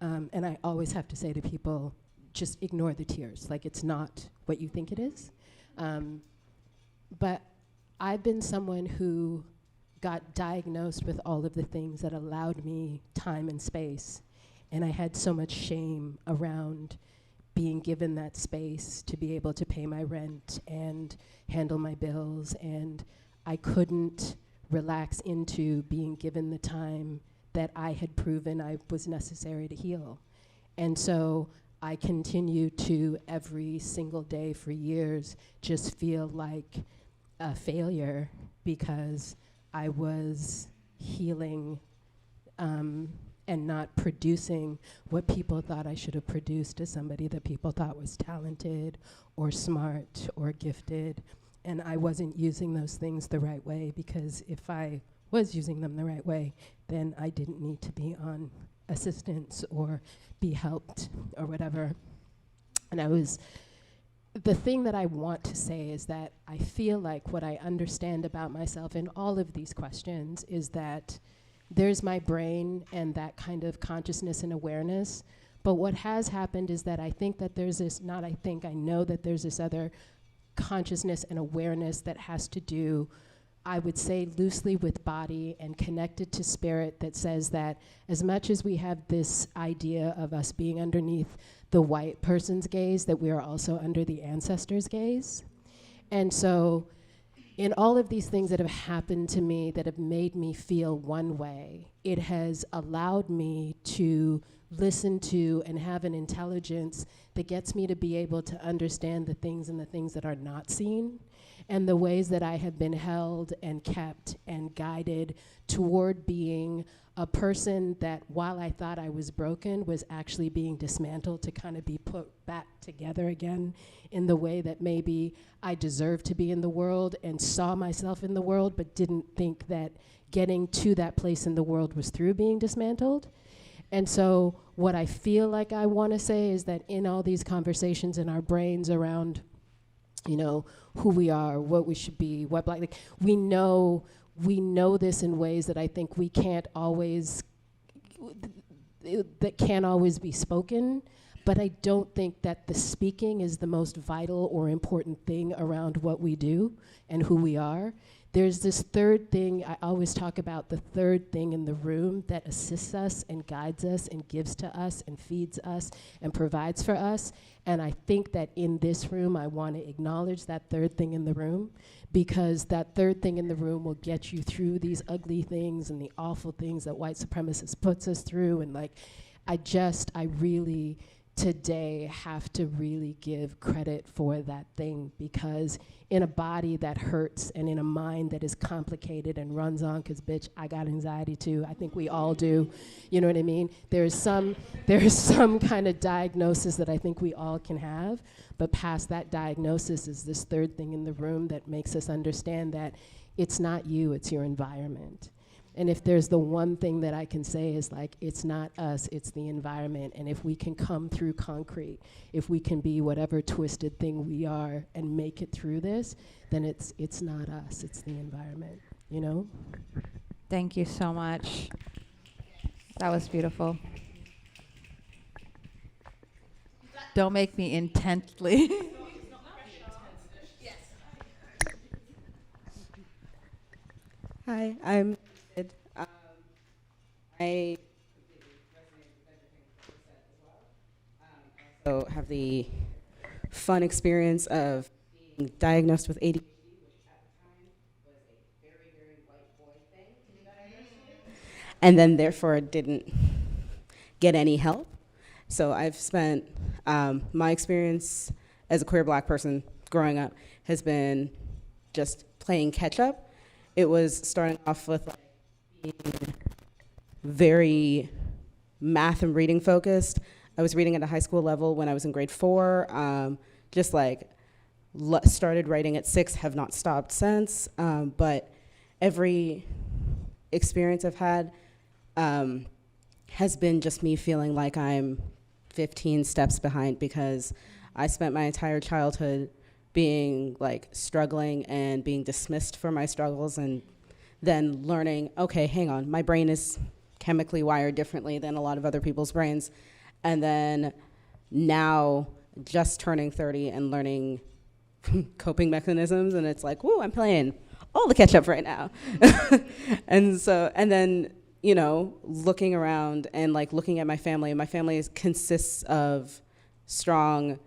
G: And I always have to say to people, just ignore the tears. Like, it's not what you think it is. But I've been someone who got diagnosed with all of the things that allowed me time and space. And I had so much shame around being given that space to be able to pay my rent and handle my bills. And I couldn't relax into being given the time that I had proven I was necessary to heal. And so I continue to, every single day for years, just feel like a failure because I was healing and not producing what people thought I should have produced as somebody that people thought was talented or smart or gifted. And I wasn't using those things the right way, because if I was using them the right way, then I didn't need to be on assistance or be helped or whatever. And the thing that I want to say is that I feel like what I understand about myself in all of these questions is that there's my brain and that kind of consciousness and awareness. But what has happened is that I think that there's this, not I think, I know that there's this other consciousness and awareness that has to do, I would say, loosely with body and connected to spirit, that says that as much as we have this idea of us being underneath the white person's gaze, that we are also under the ancestors' gaze. And so in all of these things that have happened to me that have made me feel one way, it has allowed me to listen to and have an intelligence that gets me to be able to understand the things and the things that are not seen, and the ways that I have been held and kept and guided toward being a person that, while I thought I was broken, was actually being dismantled to kind of be put back together again in the way that maybe I deserved to be in the world and saw myself in the world, but didn't think that getting to that place in the world was through being dismantled. And so what I feel like I want to say is that in all these conversations in our brains around, you know, who we are, what we should be, what black, like, we know this in ways that I think we can't always, that can't always be spoken. But I don't think that the speaking is the most vital or important thing around what we do and who we are. There's this third thing, I always talk about the third thing in the room that assists us and guides us and gives to us and feeds us and provides for us. And I think that in this room, I want to acknowledge that third thing in the room, because that third thing in the room will get you through these ugly things and the awful things that white supremacists puts us through. And like, I really today have to really give credit for that thing, because in a body that hurts and in a mind that is complicated and runs on, because bitch, I got anxiety too. I think we all do. You know what I mean? There's some kind of diagnosis that I think we all can have, but past that diagnosis is this third thing in the room that makes us understand that it's not you, it's your environment. And if there's the one thing that I can say is, like, it's not us, it's the environment. And if we can come through concrete, if we can be whatever twisted thing we are and make it through this, then it's not us, it's the environment, you know?
E: Thank you so much. That was beautiful. Don't make me intently.
H: Hi, I'm I also have the fun experience of being diagnosed with ADHD, which at the time was a very, very white boy thing to be diagnosed with, and then therefore didn't get any help. So I've spent my experience as a queer black person growing up has been just playing catch up. It was starting off with like being very math and reading focused. I was reading at a high school level when I was in grade 4. Just like started writing at 6, have not stopped since. But every experience I've had has been just me feeling like I'm 15 steps behind, because I spent my entire childhood being like struggling and being dismissed for my struggles, and then learning, okay, hang on, my brain is chemically wired differently than a lot of other people's brains. And then now just turning 30 and learning coping mechanisms, and it's like, whoa, I'm playing all the catch up right now. And then, you know, looking around and like looking at my family. My family consists of strong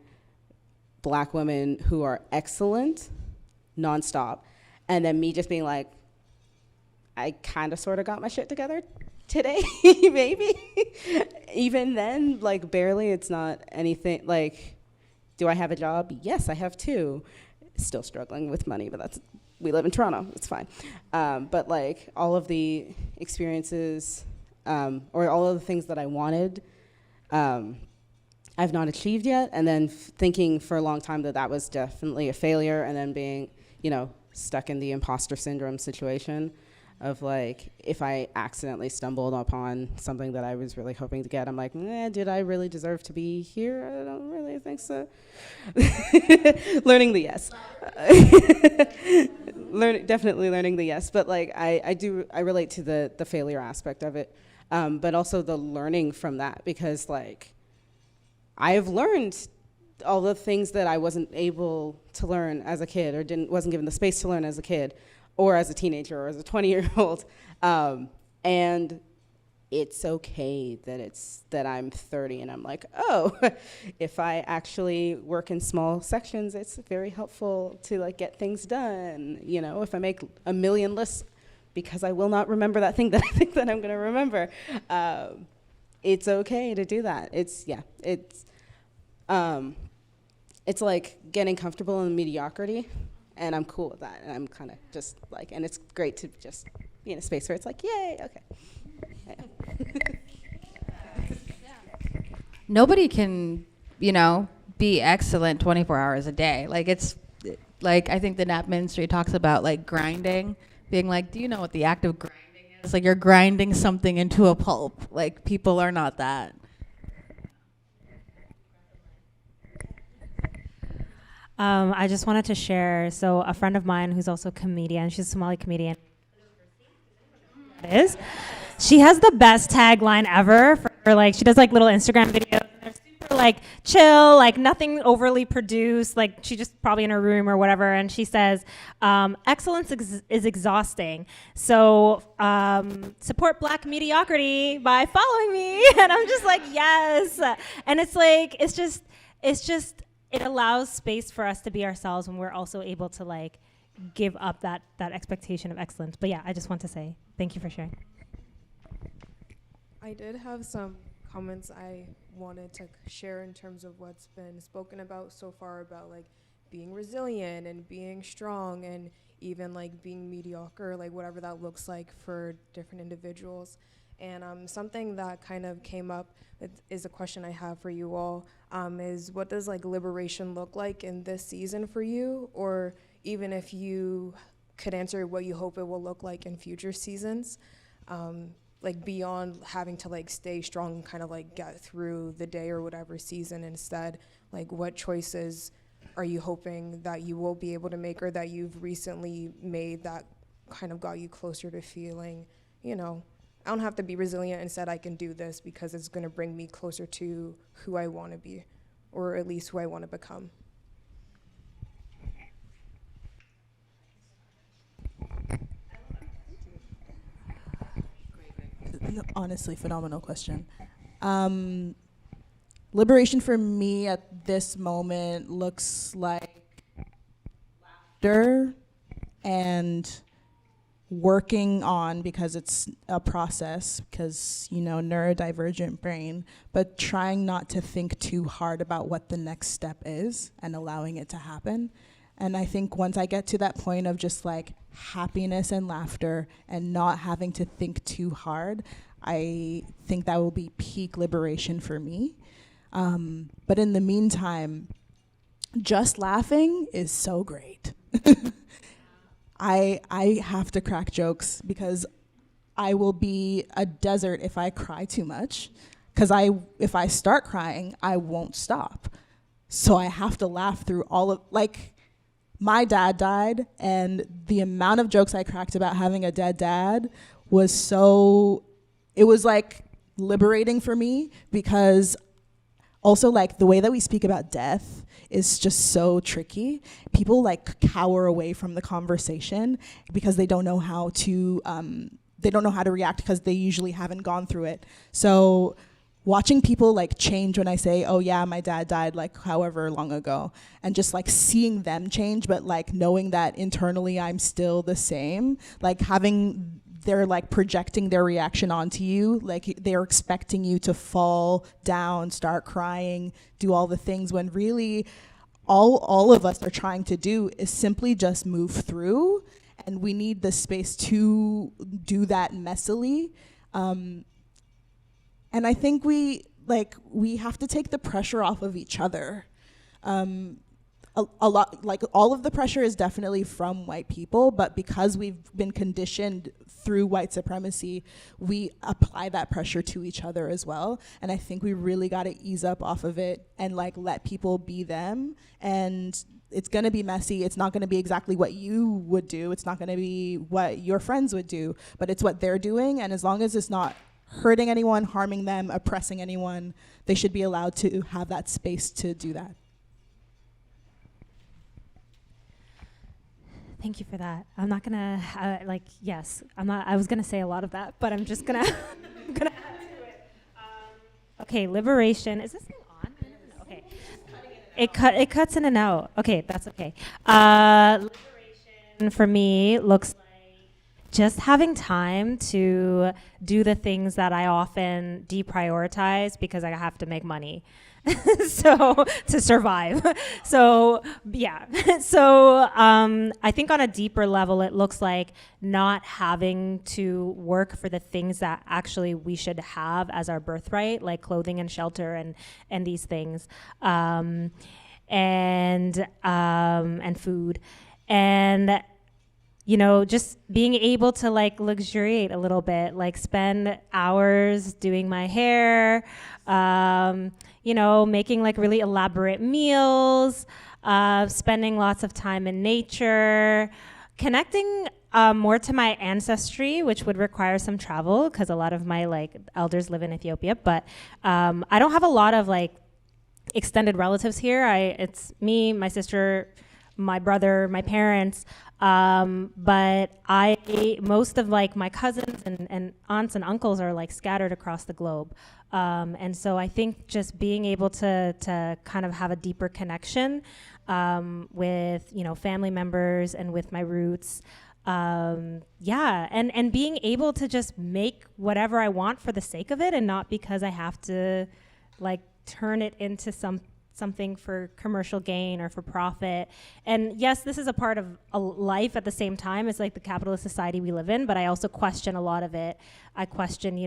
H: Black women who are excellent, nonstop. And then me just being like, I kind of sort of got my shit together today, maybe. Even then, like barely, it's not anything, like, do I have a job? Yes, I have 2. Still struggling with money, but we live in Toronto, it's fine. But like all of the experiences, or all of the things that I wanted, I've not achieved yet. And then thinking for a long time that was definitely a failure, and then being, you know, stuck in the imposter syndrome situation of like, if I accidentally stumbled upon something that I was really hoping to get, I'm like, did I really deserve to be here? I don't really think so. Learning the yes. Definitely learning the yes. But like, I relate to the failure aspect of it, but also the learning from that, because like, I have learned all the things that I wasn't able to learn as a kid, or wasn't given the space to learn as a kid, or as a teenager, or as a 20-year-old. And it's okay that I'm 30 and I'm like, oh, if I actually work in small sections, it's very helpful to like get things done. You know, if I make a million lists, because I will not remember that thing that I think that I'm gonna remember, it's okay to do that. It's like getting comfortable in mediocrity. And I'm cool with that, and I'm kind of just like, and it's great to just be in a space where it's like, yay, okay. Yeah.
E: Nobody can, you know, be excellent 24 hours a day. Like it's, like I think the Nap Ministry talks about like grinding, being like, do you know what the act of grinding is? Like you're grinding something into a pulp. Like people are not that.
D: I just wanted to share, so a friend of mine who's also a comedian, she's a Somali comedian, she has the best tagline ever for her, like she does like little Instagram videos, and they're super like chill, like nothing overly produced, like she just probably in her room or whatever, and she says, excellence is exhausting, so support Black mediocrity by following me. And I'm just like, yes. And it's like, it's just it allows space for us to be ourselves when we're also able to like give up that expectation of excellence. But yeah, I just want to say thank you for sharing.
B: I did have some comments I wanted to share in terms of what's been spoken about so far about like being resilient and being strong and even like being mediocre, like whatever that looks like for different individuals. And something that kind of came up is a question I have for you all, is what does like liberation look like in this season for you? Or even if you could answer what you hope it will look like in future seasons, like beyond having to like stay strong and kind of like get through the day or whatever season instead, like what choices are you hoping that you will be able to make or that you've recently made that kind of got you closer to feeling, you know, I don't have to be resilient, instead I can do this because it's gonna bring me closer to who I wanna be, or at least who I wanna become.
C: Honestly, phenomenal question. Liberation for me at this moment looks like laughter and working on, because it's a process, because, you know, neurodivergent brain, but trying not to think too hard about what the next step is and allowing it to happen. And I think once I get to that point of just like happiness and laughter and not having to think too hard, I think that will be peak liberation for me. But in the meantime, just laughing is so great. I have to crack jokes because I will be a desert if I cry too much. Because if I start crying, I won't stop. So I have to laugh through all of, like, my dad died, and the amount of jokes I cracked about having a dead dad was it was like liberating for me, because also, like, the way that we speak about death is just so tricky. People like cower away from the conversation because they don't know how to react, because they usually haven't gone through it. So watching people like change when I say, oh yeah, my dad died like however long ago, and just like seeing them change, but like knowing that internally I'm still the same, like they're like projecting their reaction onto you, like they're expecting you to fall down, start crying, do all the things, when really all of us are trying to do is simply just move through, and we need the space to do that messily. And I think we have to take the pressure off of each other. A lot, like, all of the pressure is definitely from white people, but because we've been conditioned through white supremacy, we apply that pressure to each other as well. And I think we really got to ease up off of it and like let people be them. And it's going to be messy. It's not going to be exactly what you would do. It's not going to be what your friends would do, but it's what they're doing. And as long as it's not hurting anyone, harming them, oppressing anyone, they should be allowed to have that space to do that.
D: Thank you for that. I'm not gonna yes. I'm not. I was gonna say a lot of that, but I'm just gonna. I'm gonna add to it. Okay, liberation. Is this thing on? I never know. Okay. It cuts in and out. Okay, that's okay. Liberation for me looks like just having time to do the things that I often deprioritize because I have to make money. So to survive. So yeah. So I think on a deeper level, it looks like not having to work for the things that actually we should have as our birthright, like clothing and shelter and these things, and food, and just being able to like luxuriate a little bit, like spend hours doing my hair, making like really elaborate meals, spending lots of time in nature, connecting more to my ancestry, which would require some travel because a lot of my like elders live in Ethiopia, but I don't have a lot of like extended relatives here. It's me, my sister, my brother, my parents, but most of like my cousins and aunts and uncles are like scattered across the globe. And so I think just being able to kind of have a deeper connection with, family members and with my roots. And being able to just make whatever I want for the sake of it and not because I have to like turn it into something for commercial gain or for profit. And yes, this is a part of a life at the same time. It's like the capitalist society we live in, but I also question a lot of it. I question,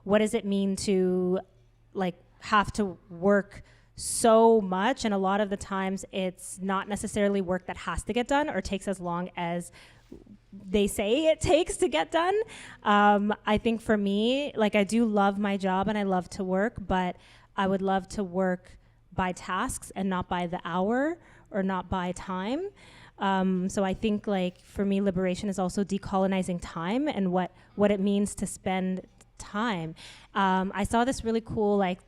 D: what does it mean to like have to work so much? And a lot of the times it's not necessarily work that has to get done or takes as long as they say it takes to get done. I think for me, like I do love my job and I love to work, but I would love to work by tasks and not by the hour or not by time. So I think like for me, liberation is also decolonizing time and what it means to spend time. I saw this really cool like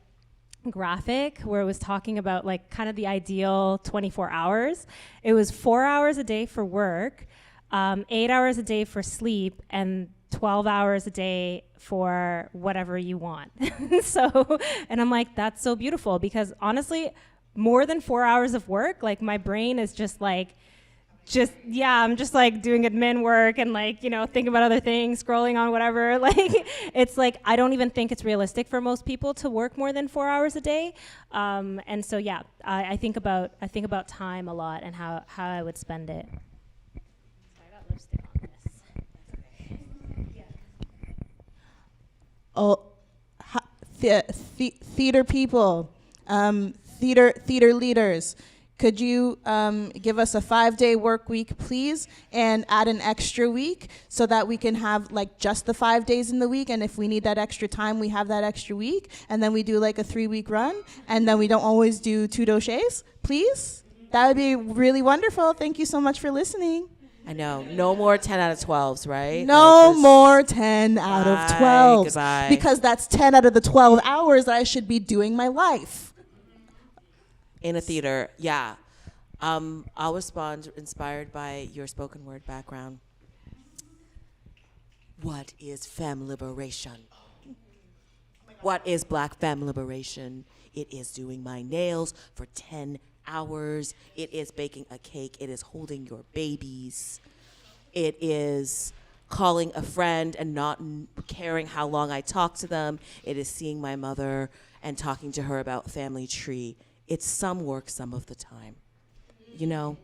D: graphic where it was talking about like kind of the ideal 24 hours. It was 4 hours a day for work, 8 hours a day for sleep, and 12 hours a day for whatever you want. And I'm like, that's so beautiful because honestly, more than 4 hours of work, like my brain is I'm just like doing admin work and like, thinking about other things, scrolling on whatever. Like, it's like, I don't even think it's realistic for most people to work more than 4 hours a day. And so, yeah, I think about time a lot and how I would spend it. So I got lipstick on this.
C: theater people, theater leaders, could you give us a 5-day work week, please, and add an extra week so that we can have like just the 5 days in the week, and if we need that extra time, we have that extra week, and then we do like a 3-week run, and then we don't always do 2 doshés, please? That would be really wonderful. Thank you so much for listening.
A: I know. No more 10 out of 12s, right?
C: No more 10 out of 12s.
A: Goodbye.
C: Because that's 10 out of the 12 hours that I should be doing my life.
A: In a theater, yeah. I'll respond inspired by your spoken word background. What is femme liberation? What is black femme liberation? It is doing my nails for 10 hours. It is baking a cake. It is holding your babies. It is calling a friend and not caring how long I talk to them. It is seeing my mother and talking to her about family tree. It's some work some of the time. You know,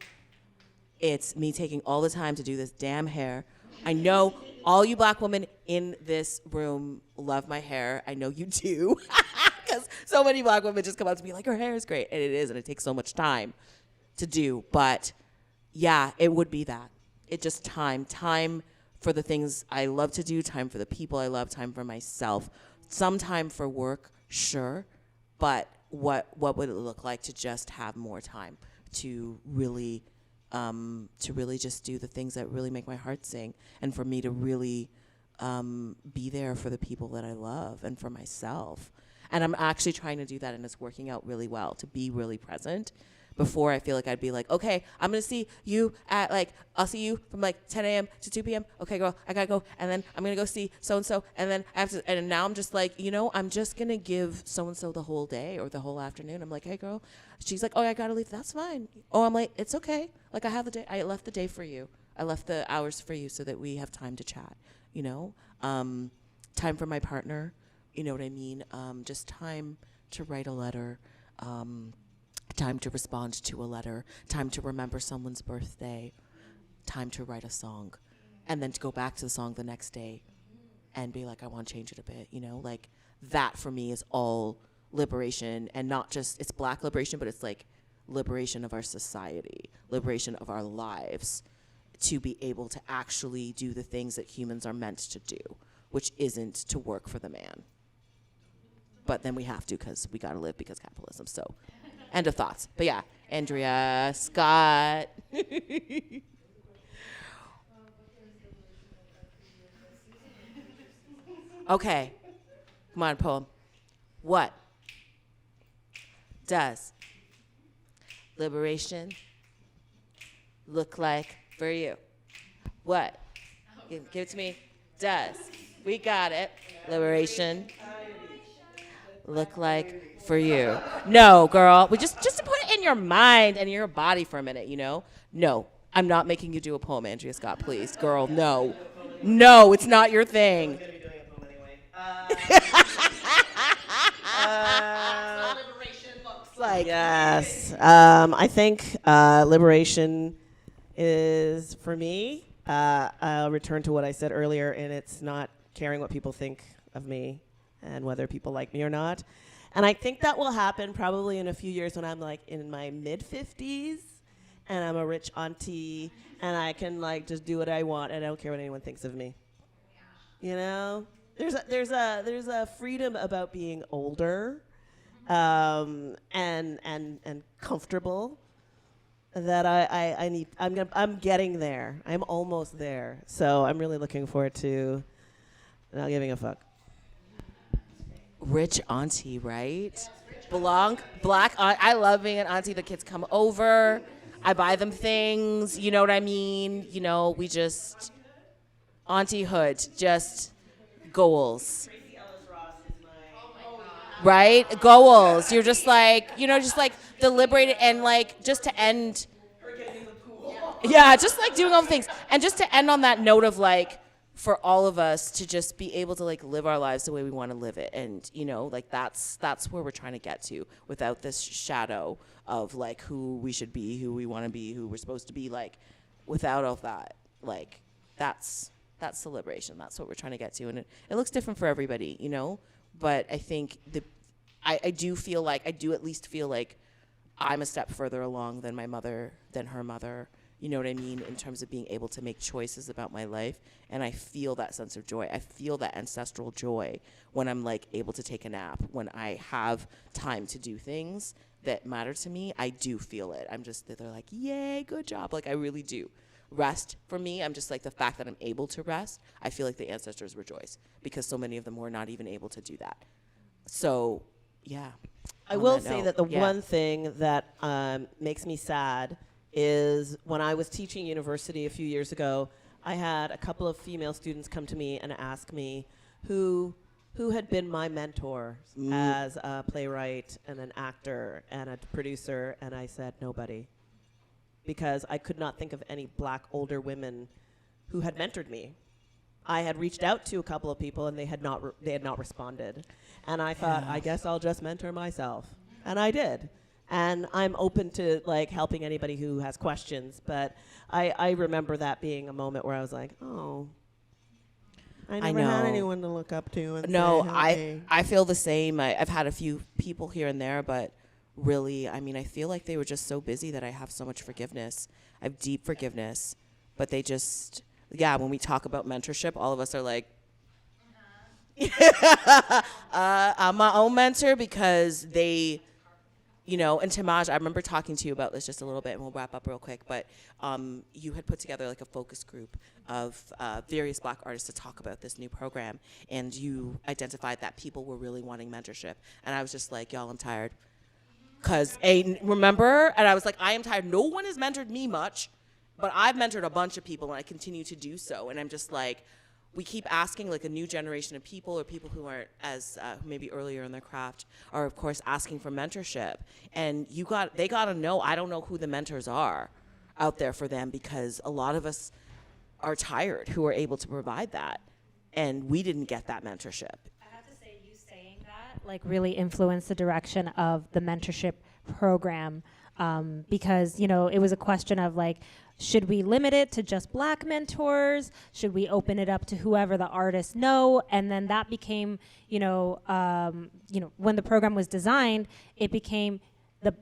A: it's me taking all the time to do this damn hair. I know all you black women in this room love my hair. I know you do. Because so many black women just come up to me like, your hair is great. And it is, and it takes so much time to do. But yeah, it would be that. It just time for the things I love to do, time for the people I love, time for myself. Some time for work, sure. But what would it look like to just have more time to really just do the things that really make my heart sing, and for me to really be there for the people that I love and for myself. And I'm actually trying to do that, and it's working out really well, to be really present. Before, I feel like I'd be like, okay, I'm going to see you at I'll see you from 10 a.m. to 2 p.m. Okay, girl, I got to go. And then I'm going to go see so-and-so. And then I have to, and now I'm just like, I'm just going to give so-and-so the whole day or the whole afternoon. I'm like, hey, girl. She's like, oh, I got to leave. That's fine. Oh, I'm like, it's okay. I have the day. I left the day for you. I left the hours for you so that we have time to chat, time for my partner. You know what I mean? Just time to write a letter. Time to respond to a letter, time to remember someone's birthday, time to write a song, and then to go back to the song the next day and be like, I want to change it a bit, that for me is all liberation, and not just, it's black liberation, but it's liberation of our society, liberation of our lives, to be able to actually do the things that humans are meant to do, which isn't to work for the man. But then we have to, because we got to live because capitalism, so. End of thoughts. But yeah, Andrea Scott. Okay. Come on, poem. What does liberation look like for you? What? Give it to me. Does. We got it. Liberation look like for you? No, girl. We just to put it in your mind and your body for a minute, No, I'm not making you do a poem, Andrea Scott, please. Girl, no. No, it's not your thing.
F: I'm going to be doing a poem anyway. Liberation looks like. Yes. I think liberation is, for me, I'll return to what I said earlier, and it's not caring what people think of me and whether people like me or not. And I think that will happen probably in a few years when I'm in my mid-50s and I'm a rich auntie and I can just do what I want and I don't care what anyone thinks of me. There's a freedom about being older and comfortable that I need. I'm getting there. I'm almost there. So I'm really looking forward to not giving a fuck.
A: Rich auntie, right? Black aunt. I love being an auntie. The kids come over. I buy them things. You know what I mean? We just auntie-hood, just goals. Right? Goals. You're just the liberated and just to end. Yeah, just doing all the things. And just to end on that note of for all of us to just be able to live our lives the way we want to live it, and that's where we're trying to get to, without this shadow of who we should be, who we want to be, who we're supposed to be, without all that, that's That's the liberation. That's what we're trying to get to. And it looks different for everybody, you know? But I think I do at least feel like I'm a step further along than my mother, than her mother. You know what I mean? In terms of being able to make choices about my life. And I feel that sense of joy. I feel that ancestral joy when I'm like able to take a nap, when I have time to do things that matter to me. I do feel it. They're like, yay, good job. Like I really do. Rest for me, I'm just like the fact that I'm able to rest. I feel like the ancestors rejoice because so many of them were not even able to do that. So, yeah.
F: I will say that the one thing that makes me sad is when I was teaching university a few years ago, I had a couple of female students come to me and ask me who had been my mentor as a playwright and an actor and a producer, and I said nobody, because I could not think of any black older women who had mentored me. I had reached out to a couple of people and they had not responded. And I thought, I guess I'll just mentor myself. And I did. And I'm open to like helping anybody who has questions, but I remember that being a moment where I was like, oh, I never had anyone to look up to. And
A: I feel the same. I've had a few people here and there, but really, I mean, I feel like they were just so busy that I have so much forgiveness. I have deep forgiveness, but they just, when we talk about mentorship, all of us are like, I'm my own mentor because they, you know, and Timaj, I remember talking to you about this just a little bit, and we'll wrap up real quick, but you had put together like a focus group of various black artists to talk about this new program, and you identified that people were really wanting mentorship. And I was just like, y'all, I'm tired. Because, remember? And I was like, I am tired. No one has mentored me much, but I've mentored a bunch of people, and I continue to do so. And I'm just like, we keep asking like a new generation of people or people who aren't as maybe earlier in their craft are of course asking for mentorship, and they got to know. I don't know who the mentors are out there for them, because a lot of us are tired who are able to provide that, and we didn't get that mentorship.
D: I have to say, you saying that like really influenced the direction of the mentorship program, because you know it was a question of like, should we limit it to just black mentors? Should we open it up to whoever the artists know? And then that became, when the program was designed, it became the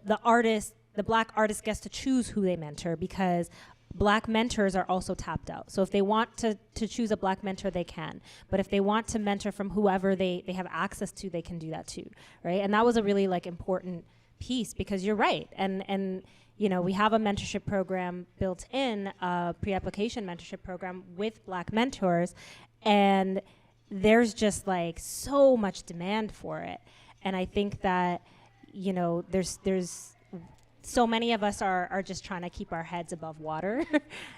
D: black artist gets to choose who they mentor, because black mentors are also tapped out. So if they want to choose a black mentor, they can. But if they want to mentor from whoever they have access to, they can do that too, right? And that was a really like important piece, because you're right. And you know, we have a mentorship program built in, a pre-application mentorship program with black mentors, and there's just like so much demand for it. And I think that, you know, there's so many of us are just trying to keep our heads above water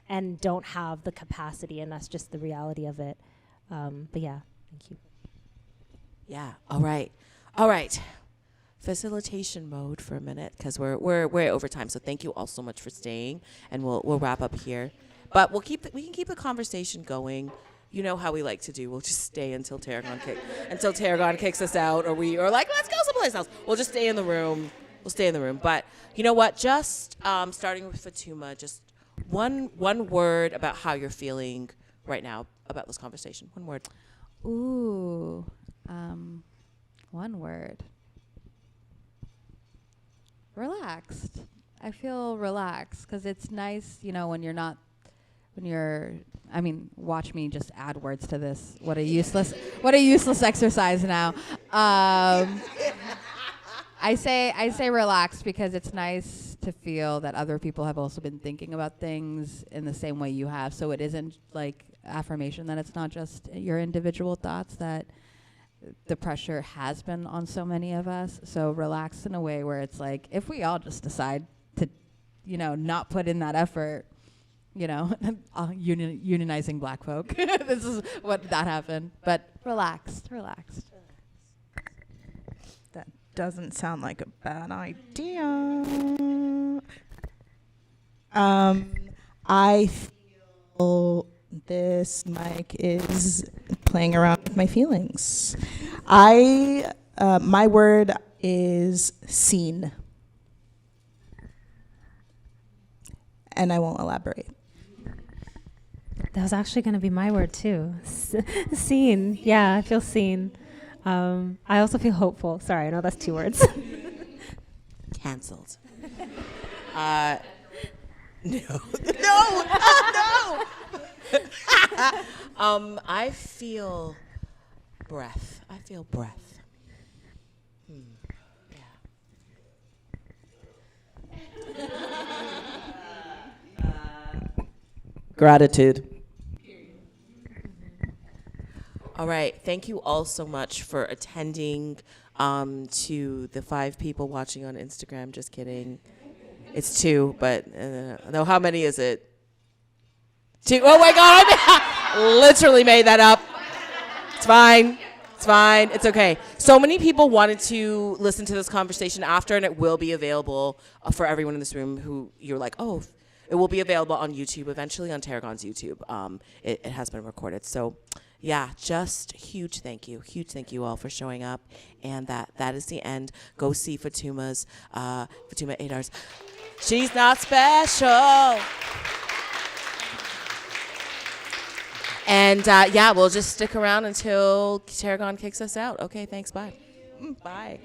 D: and don't have the capacity, and that's just the reality of it. But yeah, thank you.
A: Yeah, all right. Facilitation mode for a minute, because we're over time. So thank you all so much for staying, and we'll wrap up here. But we can keep the conversation going. You know how we like to do. We'll just stay until Tarragon kicks us out, or like, let's go someplace else. We'll just stay in the room. But you know what? Just starting with Fatuma, just one word about how you're feeling right now about this conversation. One word.
E: Ooh, one word. Relaxed. I feel relaxed, because it's nice, you know, watch me just add words to this. What a useless exercise now. I say relaxed because it's nice to feel that other people have also been thinking about things in the same way you have. So it isn't like affirmation that it's not just your individual thoughts, that the pressure has been on so many of us. So relaxed in a way where it's like, if we all just decide to, you know, not put in that effort, you know, unionizing black folk. This is what that happened. But relaxed.
C: That doesn't sound like a bad idea. I feel this mic is playing around with my feelings. My word is seen. And I won't elaborate.
D: That was actually going to be my word too. Seen. Yeah, I feel seen. I also feel hopeful. Sorry, I know that's 2 words.
A: Cancelled. No. No. Oh, no. I feel breath. I feel breath.
F: Gratitude.
A: All right. Thank you all so much for attending. To the 5 people watching on Instagram. Just kidding. It's 2, but no. How many is it? 2. Oh my God! I literally made that up. It's fine. It's fine. It's okay. So many people wanted to listen to this conversation after, and it will be available for everyone in this room who you're like, oh, it will be available on YouTube eventually, on Tarragon's YouTube. It has been recorded. So, yeah, just huge thank you all for showing up. And that is the end. Go see Fatuma Adar's She's Not Special. And yeah, we'll just stick around until Tarragon kicks us out. Okay, thanks. Bye. Bye.